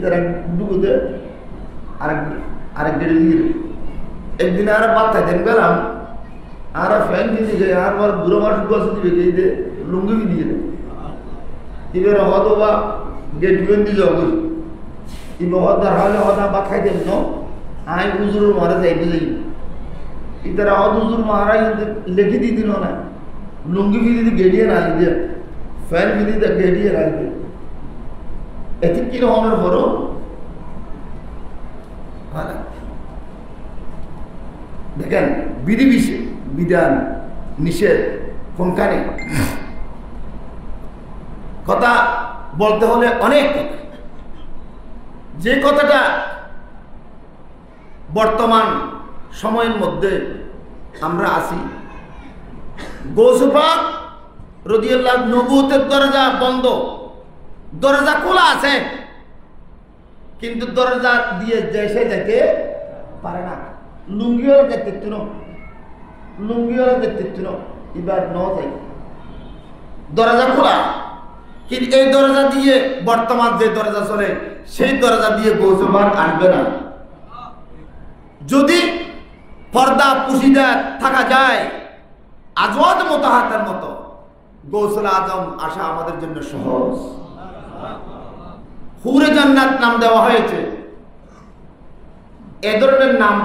তারা ডুবোতে আরেক গেড়ে দিয়ে। একদিন আর বাচ্চা দেন গেলাম, আর ফ্যান কিনতে যাই, আর বুড়ো মানুষ বসে দিবে গিয়ে লুঙ্গি কিনে দেবে, এবার হয়তো বা গেট বেঁধে যাবো, এবার হয়তো হলে হয়তো বা খাইতে ন আই উজুর মারা যাইতে যাই, ইতারা হয়তো উজুর মারা লিখে দিয়ে দিল না, লুঙ্গি ফিরিতে গেড়িয়ে না দিতে, ফ্যান ফিরিতে গেড়িয়ে রাখবে। এতে কি রকমের বড় দেখেন বিধি বিধান নিষেধ কোনখানে। কথা বলতে হলে অনেক, যে কথাটা বর্তমান সময়ের মধ্যে আমরা আছি, গৌস পাক রাদিয়াল্লাহু নবুয়তের দরজা বন্ধ, দরজা খোলা আছে, কিন্তু দরজা দিয়ে দেশে যেতে পারে না। লুঙ্গিওয়ালা দেখতে ন, লুঙ্গিওয়ালা দেখতে ন, এবার ন যাই দরজা খোলা, কিন্তু এই দরজা দিয়ে বর্তমান যে দরজা চলে সেই দরজা দিয়ে গৌস পাক আসবে না। যদি পর্দা পুশিদা থাকা যায় আজওয়াজ মুতাহারাতের মতো, গৌসুল আজম আসা আমাদের জন্য সহজ। হুরে জান্নাত নাম দেওয়া হয়েছে, এ ধরনের নাম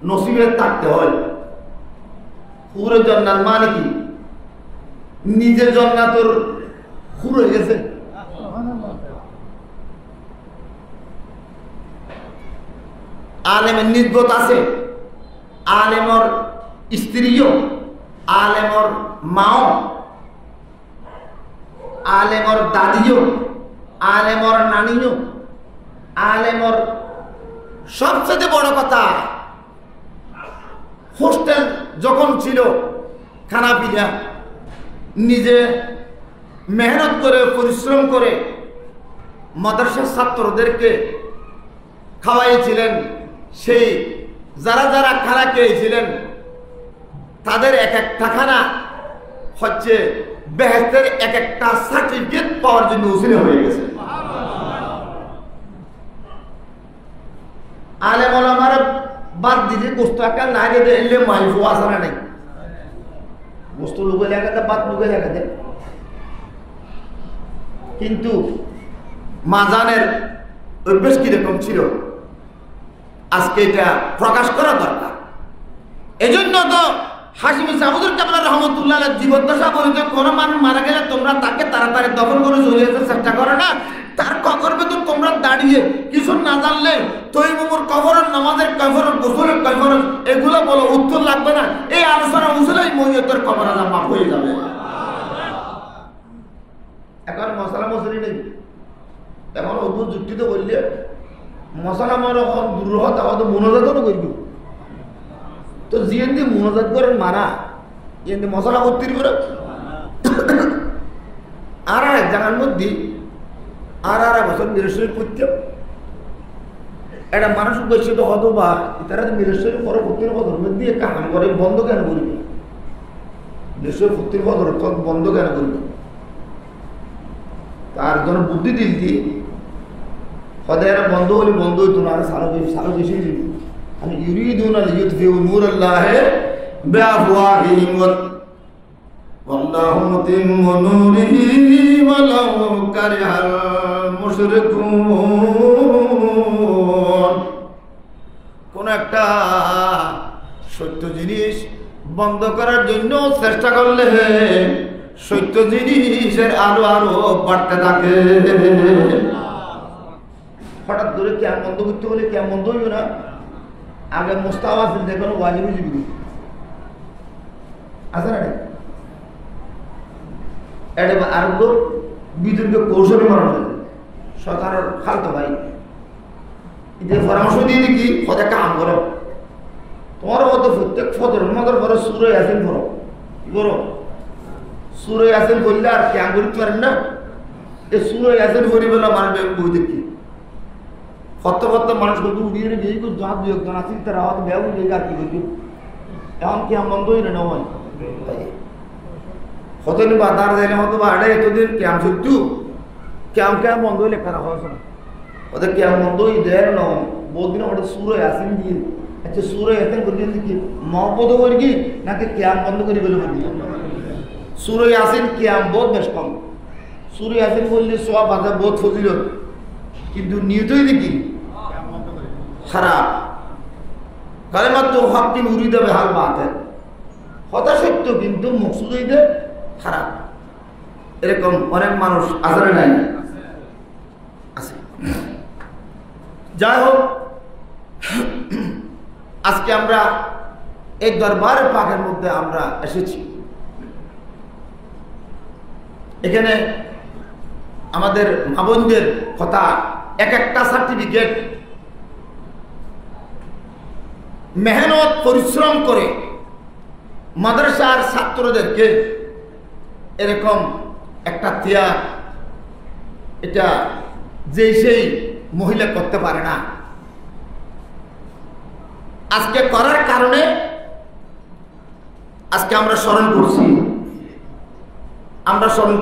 নসিবে থাকতে হয়। হুরে জান্নাত মানে কি? নিজে জান্নাতের হুর হয়ে গেছে। আলেমের নিসবত আছে, আলেমর স্ত্রীও, আলেমর মাও, আলেমর দাদিও, আলেমর নানিও, আলেমর সবচেয়ে বড় কথা, হোস্টেল যখন ছিল খানা পিনা নিজে মেহনত করে পরিশ্রম করে মাদ্রাসার ছাত্রদেরকে খাওয়াইছিলেন, সেই যারা যারা খানা খেয়েছিলেন তাদের এক একটা খানা হচ্ছে বেহেশতের এক একটা সার্টিফিকেট পাওয়ার জন্য উসিলা হয়ে গেছে। আলেম ওলামার বাদ দিলে গোস্ত একটা না গেলে এলে মাইফু আসানা নাই, গোস্ত লুকে লাগাতে বাদ লুকে লাগাতে। কিন্তু মাজানের অভ্যেস কিরকম ছিল আজকে এটা প্রকাশ করা দরকার। এজন্য তো হাশিম সাহুদুর কাবলা রহমতুল্লাহ জীবদ্দশা বলিতে কোনো মানুষ মারা গেলে তোমরা তাকে তাড়াতাড়ি দফন করে চলে যেতে চেষ্টা করো না, তার কবর ভেতর তোমরা দাঁড়িয়ে কিছু না জানলে তৈমুর কবরের নামাজের কবরের গোসলের কবর এগুলো বলো, উত্তর লাগবে না। এই আলোচনা উসলেই মহিয়তের কবর আজাব মাফ হয়ে যাবে। এখন মশলা মশলি নেই, এখন অদ্ভুত যুক্তিতে বললে মশলা মারা দূর হতা হয়তো মনোজাতও করব, তো জিয়েন্দি মনোজাত করেন মারা এমনি মশলা করতে পারে। আর জায়গার মধ্যে আর বছর মিরেশ্বরী করতে একটা মানুষ বসে তো হতো বা তারা মিরেশ্বরী পরবর্তীর বদর মধ্যে কাম করে বন্ধ কেন করবে মিরেশ্বরী ভর্তির বদর বন্ধ কেন করবে তার জন্য বুদ্ধি দিলতি হদের বন্ধ হলে বন্ধ হইতো না সারো বেশি আমি ইউরিদুনা লিইউতফিউ নূরাল্লাহি বিআফওয়াহিহিম ওয়াল্লাহু মুতিম্মু নূরিহি ওয়ালাউ কারিহাল মুশরিকুন। কোন একটা সত্য জিনিস বন্ধ করার জন্য চেষ্টা করলে সত্য জিনিসের আলো আলো বাড়তে থাকে। হঠাৎ ধরে ক্যাম বন্ধ করতে হলে ক্যাম বন্ধ হইব না, আগে মোস্তাফা আছে দেখুন ওয়াজিব জীবিত আছে না এটা আরো বিতর্ক কৌশলী মানুষ আছে সরকারের খালতো ভাই এদের পরামর্শ দিয়ে দেখি কত কাম করো তোমার মতো প্রত্যেক ফদর মদর পরে সুরে আসেন পড়ো কি করো সুরে আসেন বললে আর ক্যাম করতে পারেন না এই সুরে আসেন পরিবেলা মানবে বই দেখি কত মানুষ কিন্তু উড়িয়ে গিয়ে জাত দুই একজন আছেন তারা হয়তো ব্যবহার বুঝে আর কি করবে এমন কি বন্ধ হই না হয় কতদিন বা তার যাই না হয়তো বা আড়ে এতদিন ক্যাম সত্যু ক্যাম বন্ধ হইলে খারাপ হয়েছে না ওদের ক্যাম বন্ধ হই দেয় না বহুত দিন ওটা সুরে আসেন দিয়ে আচ্ছা সুরে আসেন বললেন কি মহব্বত করি কি নাকি ক্যাম বন্ধ করি বলে বলি সুরে আসেন ক্যাম বহুত বেশ কম সুরে আসেন বললে সব বাধা বহুত ফজিলত কিন্তু নিয়তই দেখি খারাপ কালেমাত্র হকদিন উড়ি দেবে হাল বাতের কথা সত্য কিন্তু মকসুদ হইতে খারাপ। এরকম অনেক মানুষ আসলে নাই আছে। যাই হোক আজকে আমরা এই দরবারের পাকের মধ্যে আমরা এসেছি। এখানে আমাদের মা বোনদের কথা এক একটা সার্টিফিকেট মেহনত পরিশ্রম করে মাদ্রাসার ছাত্রদেরকে এরকম একটা ত্যাগ এটা যে সেই মহিলা করতে পারে না। আজকে করার কারণে আজকে আমরা স্মরণ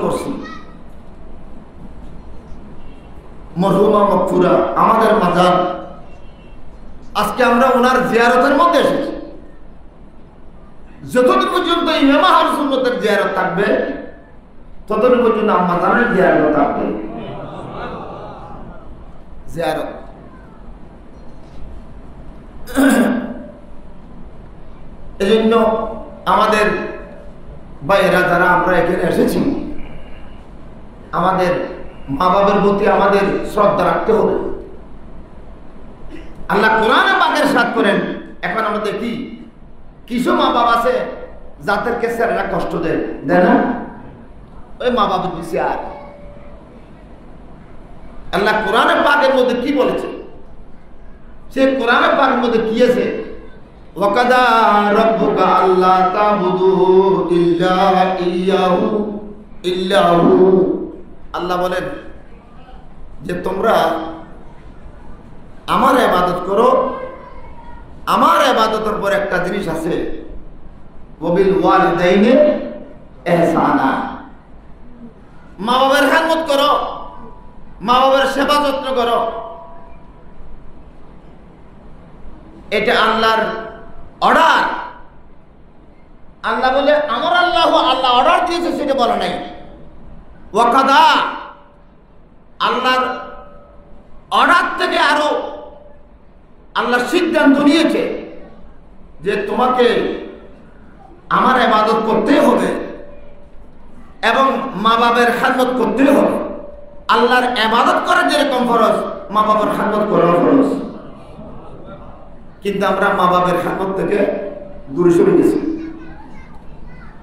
করছি মরহুমা মকফুরা আমাদের মাজার আজকে আমরা ওনার জিয়ারতের মধ্যে এসেছি। যতদিন পর্যন্ত ইমাম আহলে সুন্নাতের জিয়ারত থাকবে ততদিন পর্যন্ত মাজারের জিয়ারত থাকবে। জিয়ারত এজন্য আমাদের ভাইয়েরা যারা আমরা এখানে এসেছি আমাদের মা বাবার প্রতি আমাদের শ্রদ্ধা রাখতে হবে। আল্লাহ কোরআনে পাকের সাথ করেন এখন আমাদের কি কিছু মা বাবা আছে যাদেরকে স্যারেরা কষ্ট দেয় না ওই মা বাবার বিষয়। আর আল্লাহ কোরআনে পাকের মধ্যে কি বলেছে সে কোরআনে পাকের মধ্যে কি আছে ওয়াকাদা রাব্বুকা আল্লা তা'বুদু ইল্লাহু আল্লাহ বলেন যে তোমরা আমার ইবাদত করো। আমার ইবাদতের পর একটা জিনিস আছে ওয়াবিল ওয়ালিদাইনি ইহসানা মা বাবার খেদমত করো মা বাবার সেবা যত্ন করো। এটা আল্লাহর অর্ডার। আল্লাহ বলে আমার আল্লাহ অর্ডার দিয়েছে সেটা বলা নাই। ওয়াকাদা আল্লাহর অর্ডার থেকে আরো আল্লাহ সিদ্ধান্ত নিয়েছে যে তোমাকে আমার ইবাদত করতে হবে এবং মা বাবার খেদমত করতে হবে। আল্লাহর ইবাদত করা যেরকম ফরজ মা বাবার খেদমত করা ফরজ, কিন্তু আমরা মা বাবার খেদমত থেকে দূরে সরে গেছি।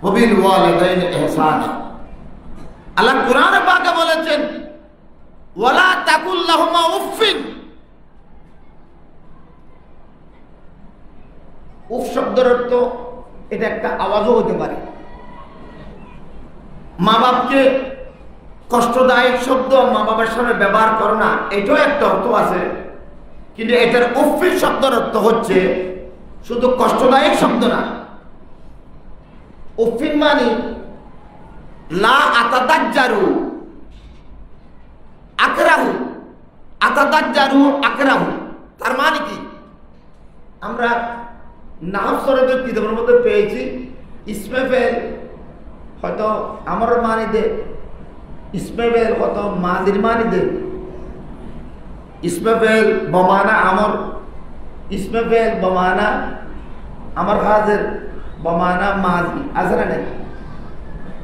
ওয়াবিল ওয়ালিদাইনি ইহসানা আল্লাহ কোরআনে পাকে বলেছেন ওয়ালা তাকুল লাহুমা উফিন। উফ শব্দের অর্থ এটা একটা আওয়াজও হতে পারে। মা বাপকে কষ্টদায়ক শব্দ মা বাবার সামনে ব্যবহার করো না, এটাও একটা অর্থ আছে, কিন্তু এটার উফিন শব্দের অর্থ হচ্ছে শুধু কষ্টদায়ক শব্দ না। উফিন মানে লা আতাদাজ্জারু আকরাহু, আতাদাজ্জারু আকরাহু, তার মানে কি? আমরা নাহব শরীফের কিতাবের মধ্যে পেয়েছি ইসমে ফেল হয়তো আমার মানি দে, ইসমে ফেল হয়তো মাদির মানি দে, ইসমে ফেল বমানা আমর, ইসমে ফেল বমানা আমার হাজির, বমানা মাজি আছে না?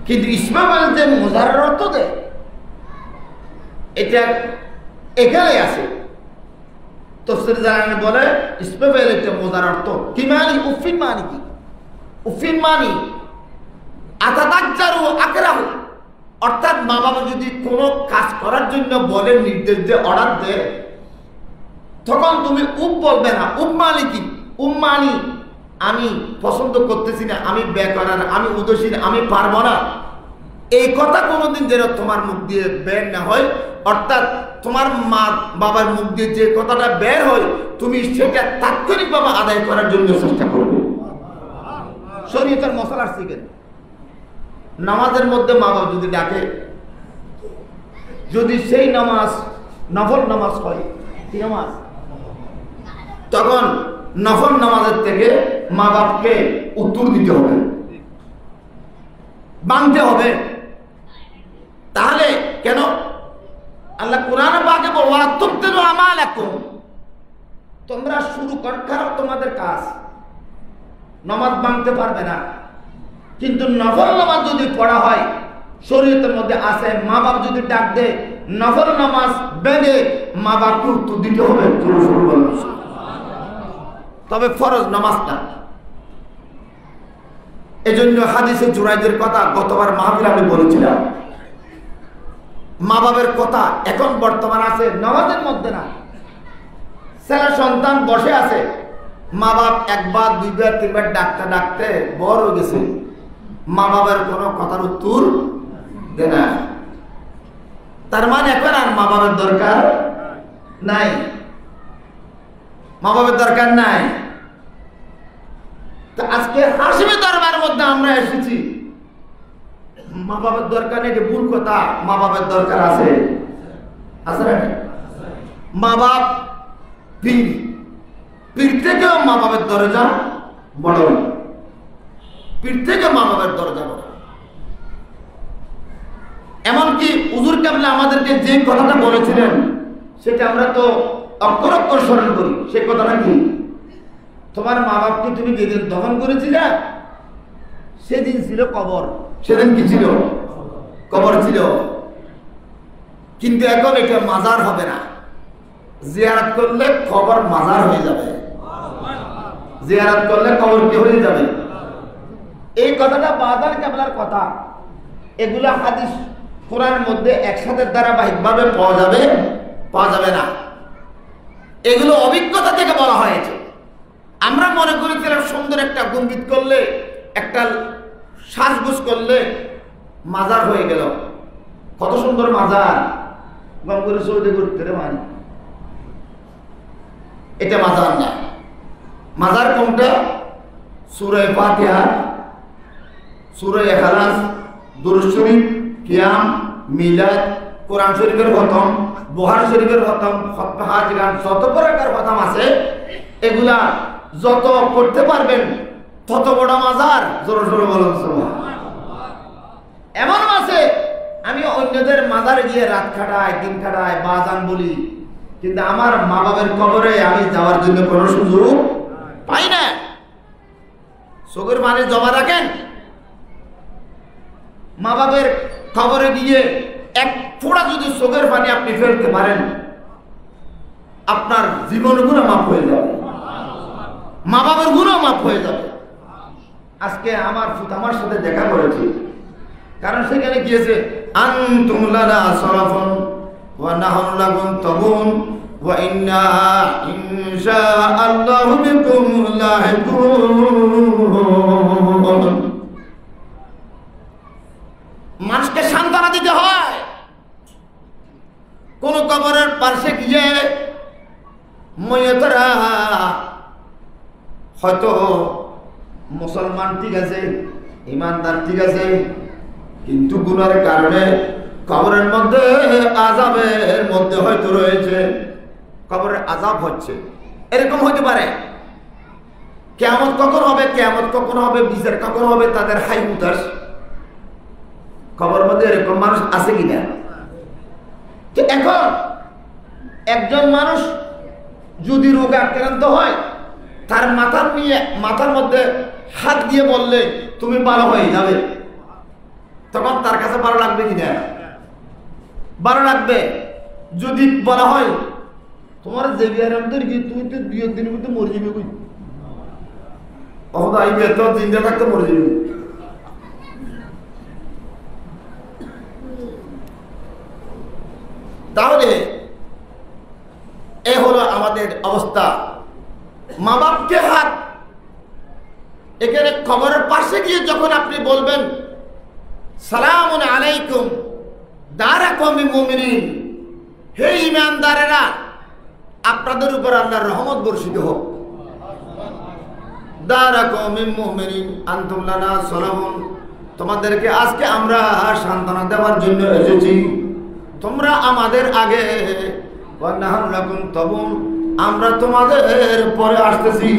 কিন্তু ইসমে ফেল যে মুজারের অর্থ দেয় এটা এখানে আছে। তাফসীর জানানে বলে ইসমে ফেল একটা মুজার অর্থ কি মানে? উফিন মানে কি? উফিন মানে আতাদাজ্জারু আকরাহু, অর্থাৎ মা বাবা যদি কোনো কাজ করার জন্য বলে, নির্দেশ দিয়ে, অর্ডার দেয়, তখন তুমি উপ বলবে না। উপ মানে কি? উপ মানে আমি পছন্দ করতেছি না, আমি বেকার, আমি উদাসীন, আমি পারবো না, এই কথা কোনোদিন যেন তোমার মুখ দিয়ে বের না হয়। অর্থাৎ তোমার মা বাবার মুখ দিয়ে যে কথাটা বের হয় তুমি সেটা তাৎক্ষণিকভাবে আদায় করার জন্য চেষ্টা করবে। শরীয়তের মশলা শিখেন। নামাজের মধ্যে মা বাবা যদি ডাকে, যদি সেই নামাজ নফল নামাজ হয়, কি নামাজ, তখন নফল নামাজের থেকে মা বাপকে উত্তর দিতে হবে, বাঁধতে হবে। তাহলে কেন? আল্লাহ কোরআনে পাকে বলা তুবতিলু আমালাকুম, তোমরা শুরু করো তোমাদের কাজ, নামাজ ভাঙতে পারবে না। কিন্তু নফল নামাজ যদি পড়া হয়, শরীয়তের মধ্যে আছে মা বাপ যদি ডাক দেয়, নফল নামাজ বেঁধে মা বাপকে উত্তর দিতে হবে, তবে ফরজ নামাজ না। এজন্য হাদিসে জুরাইদের কথা গতবার মাহফিলে আমি বলেছিলাম, মা বাবার কথা এখন বর্তমান আছে নামাজের মধ্যে না। ছেলে সন্তান বসে আছে, মা বাপ একবার দুইবার তিনবার ডাকতে ডাকতে বড় হয়ে গেছে, মা বাবার কোনো কথার উত্তর দেয় না। তার মানে এখন আর মা বাবার দরকার নাই, মা বাবার দরকার নাই। তো আজকে হাসিমি দরবার মধ্যে আমরা এসেছি, মা বাবার দরকার নেই, এটা ভুল কথা। মা বাবার দরকার আছে, আছে না? মা বাপ পীর, পীর থেকেও মা বাবার দরজা বড়, পীর থেকে মা বাবার দরজা বড়। এমনকি হুজুর কেবলা আমাদেরকে যে কথাটা বলেছিলেন সেটা আমরা তো অক্ষর অক্ষর স্মরণ করি। সে কথাটা কি? তোমার মা বাপকে তুমি যেদিন দহন করেছিলে সেদিন ছিল কবর। সেদিন কি ছিল? কবর ছিল। কিন্তু এখন এটা মাজার হবে না, জিয়ারত করলে কবর মাজার হয়ে যাবে, জিয়ারত করলে কবর কি হয়ে যাবে। এই কথাটা বাদাল কেবলার কথা। এগুলা হাদিস কোরআনের মধ্যে একসাথে ধারাবাহিকভাবে পাওয়া যাবে না। এগুলো অভিজ্ঞতা থেকে বলা হয়েছে। আমরা মনে করেছিলাম সুন্দর একটা গম্ভীর করলে, একটা শ্বাসগুস করলে মাজার হয়ে গেল। কত সুন্দর মাজার, গম করে সৌদি করতে মানি, এটা মাজার না। মাজার কোনটা? সূরা ফাতিহা, সূরা ইখলাস, দুরূদ শরীফ, কিয়াম, মিলাদ, কোরআন শরীফের খতম, বুখারী শরীফের খতম, খতম হাজিরান, যত প্রকার খতম আছে এগুলা যত করতে পারবেন তত বড় মাজার। জোরে জোরে বলুন সুবহানাল্লাহ। এমন আছে আমি অন্যদের মাজারে গিয়ে রাত কাটাই, দিন কাটাই, বাজান বলি, কিন্তু আমার মা বাবার কবরে আমি যাওয়ার জন্য কোনো সুযোগ পাই না। চোখের পানি জমা রাখেন, মা বাবার কবরে গিয়ে এক ফোঁটা যদি চোখের পানি আপনি ফেলতে পারেন, আপনার জীবন গুনাহ মাফ হয়ে যাবে, মা বাবার গুনাহ মাফ হয়ে যাবে। আজকে আমার আমার সাথে দেখা করেছি, কারণ সেখানে গিয়েছে আনতুম লানা সারাফুন ওয়া নাহনু লাকুম তাবুন ওয়া ইন্না ইনশাআল্লাহু বিকুম লাহিকুন। মানুষকে সান্ত্বনা দিতে হয়, কবরের পাশে গিয়ে ময়তরা হয়তো মুসলমান ঠিক আছে, ইমানদার ঠিক আছে, কিন্তু গুনার কারণে কবরের মধ্যে আযাবের মধ্যে হয়তো রয়েছে, কবরের আযাব হচ্ছে। এরকম হতে পারে। কিয়ামত কখন হবে, কিয়ামত কখন হবে, বিচার কখন হবে, তাদের হাই হুতাশ। কবরের মধ্যে এরকম মানুষ আছে কিনা? এখন একজন মানুষ যদি রোগে আক্রান্ত হয়, তার মাথার মধ্যে হাত দিয়ে বললে তুমি ভালো হয়ে যাবে, তখন তার কাছে ভালো লাগবে কিনা? ভালো লাগবে। যদি বলা হয় তোমার যে বিয়ারামদের কি তুমি তো 2 দিনের মধ্যে মরে যাবে, কই আইবে তো জিন্দা থাকতে মরে যাবে। তাহলে এ হলো আমাদের অবস্থা। মা বাপকে হাত এখানে কবরের পাশে গিয়ে যখন আপনি বলবেন সালামুন আলাইকুম দারা কওমিল মুমিনিন, হে ঈমানদারেরা আপনাদের উপর আল্লাহর রহমত বর্ষিত হোক। দারা কওমিল মুমিনিন আনতুম লানা সালামুন, তোমাদেরকে আজকে আমরা সান্ত্বনা দেওয়ার জন্য এসেছি, তোমরা আমাদের আগে, ওয়া নাহনু লাকুম তাবুন, আমরা তোমাদের পরে আসতেছি,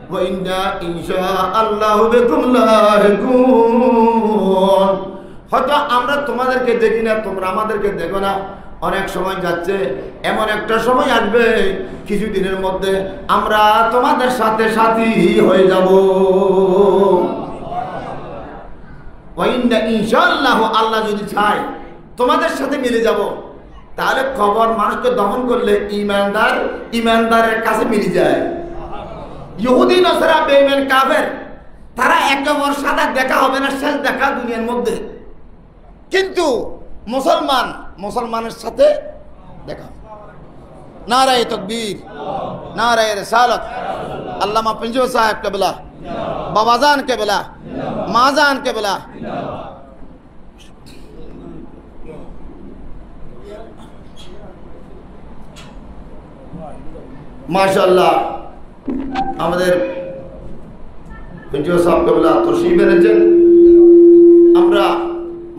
ওয়া ইন্না ইনশাআল্লাহু বিকুম লাহিকুন। হয়তো আমরা তোমাদেরকে দেখি না, তোমরা আমাদেরকে দেখো না, অনেক সময় যাচ্ছে, এমন একটা সময় আসবে কিছুদিনের মধ্যে আমরা তোমাদের সাথে সাথী হয়ে যাব। ওয়া ইন্না ইনশাআল্লাহু, আল্লাহ যদি চায় তোমাদের সাথে মিলে যাব। তাহলে কবর মানুষকে দহন করলে ইমানদারের কাছে মিলে যায়। ইহুদি নসরা বেঈমান কাফের তারা একবার সাথে দেখা হবে না, শেষ দেখা দুনিয়ার মধ্যে, কিন্তু মুসলমানের সাথে দেখা। নারায়ে তাকবীর, নারায়ে রিসালাত। আল্লামা পিঞ্জো সাহেব কেবলা, বাবাজান কেবলা, মাজান কেবলা, মাশাআল্লাহ আমাদের পিঞ্জো সাহেব কেবলা তশরিফ এনেছেন। আমরা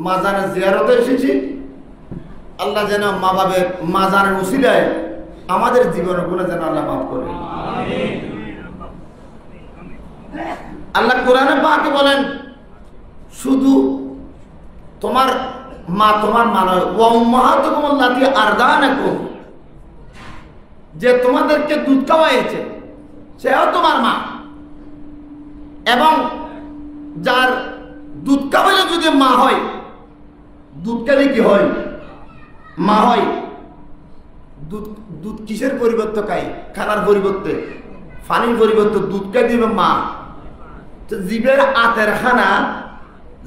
মাজানের জিয়ারতে এসেছি। আল্লাহ যেন মা বাবের মাজানের উসিলায় আমাদের জীবনের গুলো যেন আল্লাহ মাফ করে। আল্লাহ কোরআনে পাকে বলেন শুধু তোমার মা নয়, ওয়া উম্মাহাতুকুম আল্লাতী আরদানাকুম, যে তোমাদেরকে দুধ খাওয়াইছে সেও তোমার মা, এবং যার দুধ খাওয়াইলে যদি মা হয়, দুধ খেলে কি হয়? মা হয়। দুধ কিসের পরিবর্তে খাই? খানার পরিবর্তে, পানির পরিবর্তে দুধ কে দিবে মা। তো জীবের আতের খানা,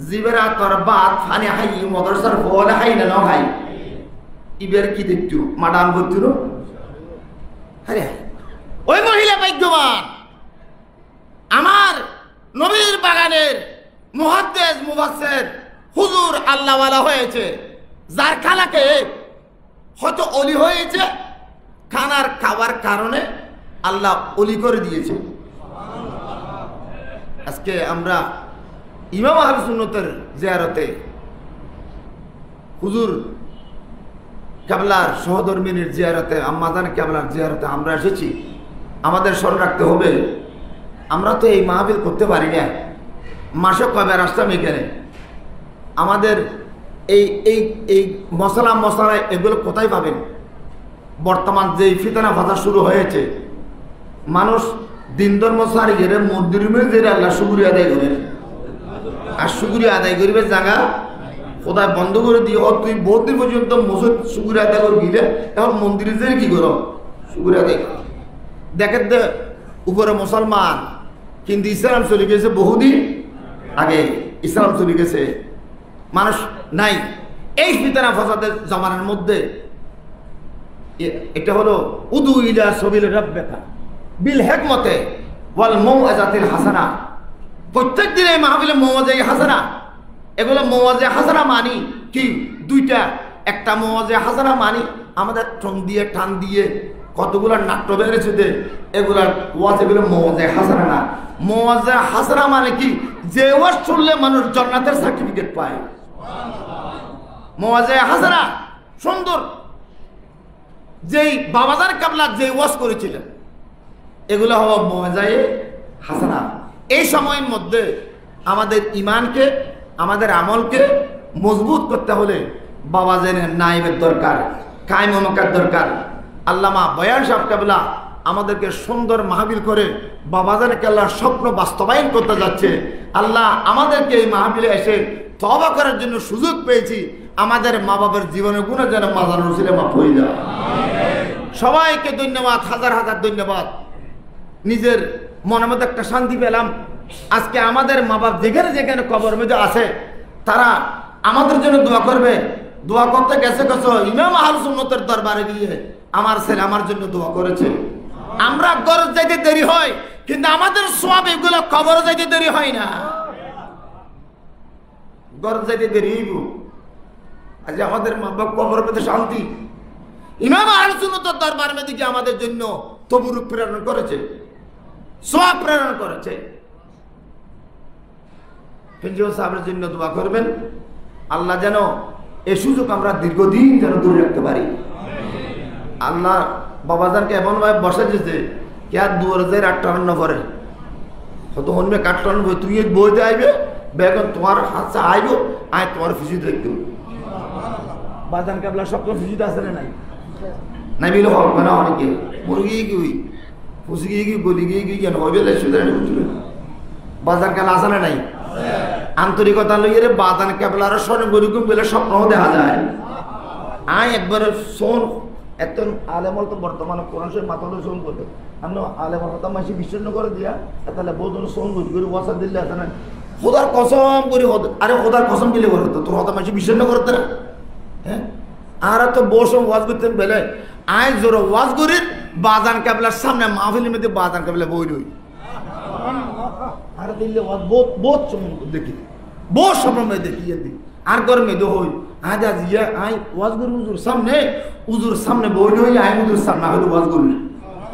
জীবের আতর ভাত পানি হাই মদরসার ফলে হাই না হাই, ইবের কি দেখতো মাডান করছিল। আরে ওই মহিলা ভাগ্যবান, আমার নবীর বাগানের মুহাদ্দিস মুফাসসির হুজুর আল্লাহওয়ালা হয়েছে, যার খালাকে হয়তো অলি হয়েছে, খানার খাওয়ার কারণে আল্লাহ অলি করে দিয়েছে। আজকে আমরা ইমাম আহলে সুন্নতের জিয়ারতে, হুজুর কেবলার সহধর্মিনীর জিয়ারতে, আম্মাজান কেবলার জিয়ারতে আমরা এসেছি। আমাদের স্মরণ রাখতে হবে, আমরা তো এই মাহফিল করতে পারি না, মাসে কবে আসতাম এখানে। আমাদের এই এই এই মশলা এগুলো কোথায় পাবেন? বর্তমান যে ফিতনা ফাঁসা শুরু হয়েছে, মানুষ দিন ধর্ম সারি ঘেরে মন্দিরে যে আল্লাহ শুকরিয়া আদায় করে, আর শুকরিয়া আদায় করিবে জায়গা কোথায় বন্ধ করে দিয়ে তুই বহুত দিন পর্যন্ত মসজিদ শুকরিয়া আদায় করে গিলে, এখন মন্দিরে যে কি করো শুকরিয়া আদায় কর। দেখেন দে উপরে মুসলমান, কিন্তু ইসলাম চলে গেছে বহুদিন আগে, ইসলাম চলে গেছে, মানুষ নাই। এই ফিতনা ফাসাদের জামানার মধ্যে এটা হলো উদু ইলা সাবিল রাব্বিকা বিল হিকমতে ওয়াল মাউআযাতিল হাসানা। প্রত্যেক দিন এই মাহফিলে মাউআযা হাসানা, এগুলো মাউআযা হাসানা মানি কি দুইটা, একটা মওয়াজে হাসানা মানি আমাদের ঠং দিয়ে টান দিয়ে কতগুলো নাট্য বেড়েছে যে এগুলার ওয়াজ, এগুলো মওয়াজে হাসানা না। মওয়াজে হাসানা মানে কি? যে ওয়াজ শুনলে মানুষ জান্নাতের সার্টিফিকেট পায়। মওয়াজে হাসানা সুন্দর। যেই বাবাজান কাবলা যে ওয়াজ করেছিলেন এগুলো হওয়া মওয়াজে হাসানা। এই সময়ের মধ্যে আমাদের ইমানকে, আমাদের আমলকে মজবুত করতে হলে বাবাজানের নাইবের দরকার, কায়েম মক্কার দরকার। আল্লামা বয়ান সাহেব কাবলা আমাদেরকে সুন্দর মাহফিল করে বাবাজানকে আল্লাহর স্বপ্ন বাস্তবায়ন করতে যাচ্ছে। আল্লাহ আমাদেরকে এই মাহফিলে এসে তওবা করার জন্য সুযোগ পেয়েছি। আমাদের মা বাবার জীবনের গুণে যেন মাজার রসিলে মাফ হয়ে যায়। সবাইকে ধন্যবাদ, হাজার হাজার ধন্যবাদ। নিজের মনের মধ্যে একটা শান্তি পেলাম। আজকে আমাদের মা বাপ যেখানে যেখানে কবর মধ্যে আছে তারা আমাদের জন্য দোয়া করবে। দোয়া করতে গেছে গেছো ইমাম আহলে সুন্নাতের দরবারে গিয়ে আমার ছেলে আমার জন্য দোয়া করেছে। আমরা গরজ যাইতে দেরি হয়, কিন্তু আমাদের সওয়াব এগুলো কবর যাইতে দেরি হয় না। গরজ যাইতে দেরি হইব। আজ আমাদের মা বাপ কবর মধ্যে শান্তি। ইমাম আহলে সুন্নাতের দরবার মধ্যে গিয়ে আমাদের জন্য তবরুক প্রেরণ করেছে, সওয়াব প্রেরণ করেছে। প্রিন্সিপাল সাহেবের জন্য দোয়া করবেন। আল্লাহ যেন এই সুযোগ আমরা দীর্ঘদিন যেন দূরে রাখতে পারি। আল্লাহ বাবাজানকে এমন ভাবে বসেছে যে কে আর 2058 পরে হয়তো অন্য কাটন বই তুই বইতে আইবে বেগন তোমার হাত আইব আয় তোমার ফিজি দেখতে বাজান কাবলা সব ফিজিতে আছে না নাই নাই বিলো হোক না অনেকে মুরগি কি ফুসি কি গলি কি কেন হবে সুদানি বুঝলো বাজান কালা আছে না নাই আন্তরিকতা লইয়ে রে বাজান কাবলার স্বর্ণ গরিকুম বলে স্বপ্ন দেখা যায়। আয় একবার শোন এত আলেমল তো বর্তমানে কোরআন শরীফ মাথা ধরে শোন করতে আমরা আলেমল কথা মাসি বিচ্ছিন্ন করে দিয়া তাহলে বহুত শোন করি ওয়াসা দিল্লি আছে না খোদার কসম করি। আরে খোদার কসম গেলে করতো তোর হতা মাসি বিচ্ছিন্ন করতে না। হ্যাঁ আর তো বসম ওয়াজ করতেন বেলে আয় জোর ওয়াজ করি বাজান কাবলার সামনে মাহফিলের মধ্যে বাজান কাবলা বই রই আর দিল্লি ওয়াজ বহুত সময় দেখি বহুত সময় দেখি আর গর মেদো হই আজ আজ ইয়া আই ওয়াজ করি উজুর সামনে বই হই আই উজুর সামনে হইলো ওয়াজ করি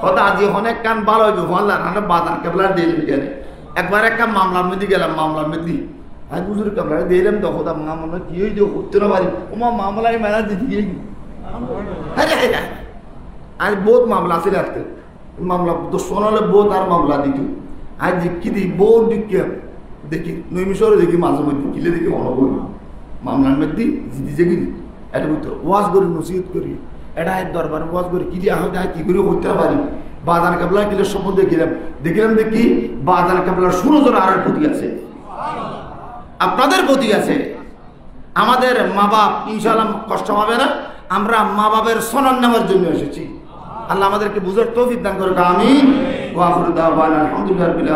কথা আজ অনেক কান ভালো হইবে হল্লা রান্না বাজার কেবলার দিলেন কেন। একবার একটা মামলার মধ্যে গেলাম, মামলার মধ্যে আই উজুর কেবলার দিলাম তো খোদা মামলা কি হই দিও করতে না পারি ওমা মামলায় মেলা দিতে গিয়ে আজ বহুত মামলা আছে রাখতে মামলা তো শোনালে বহুত আর মামলা দিত আজ কি দিই বহুত দিকে দেখি নৈমিশরে দেখি মাঝে মধ্যে কিলে দেখি অনবই মামলার মধ্যে জিদি জেগি এটা বুঝতে ওয়াজ করি নসিহত করি এটা দরবার ওয়াজ করি কি দিয়ে হয় কি করে করতে পারি। বাজান কাবলা কিলে স্বপ্ন দেখিলাম দেখি বাজান কাবলার 16 জন আর প্রতি আছে, আপনাদের প্রতি আছে। আমাদের মা বাপ ইনশাআল্লাহ কষ্ট হবে না। আমরা মা বাবের সনদ নেওয়ার জন্য এসেছি। আল্লাহ আমাদেরকে বুঝার তৌফিক দান করুক। আমিন। ওয়া আখিরু দাওয়ানা আলহামদুলিল্লাহ।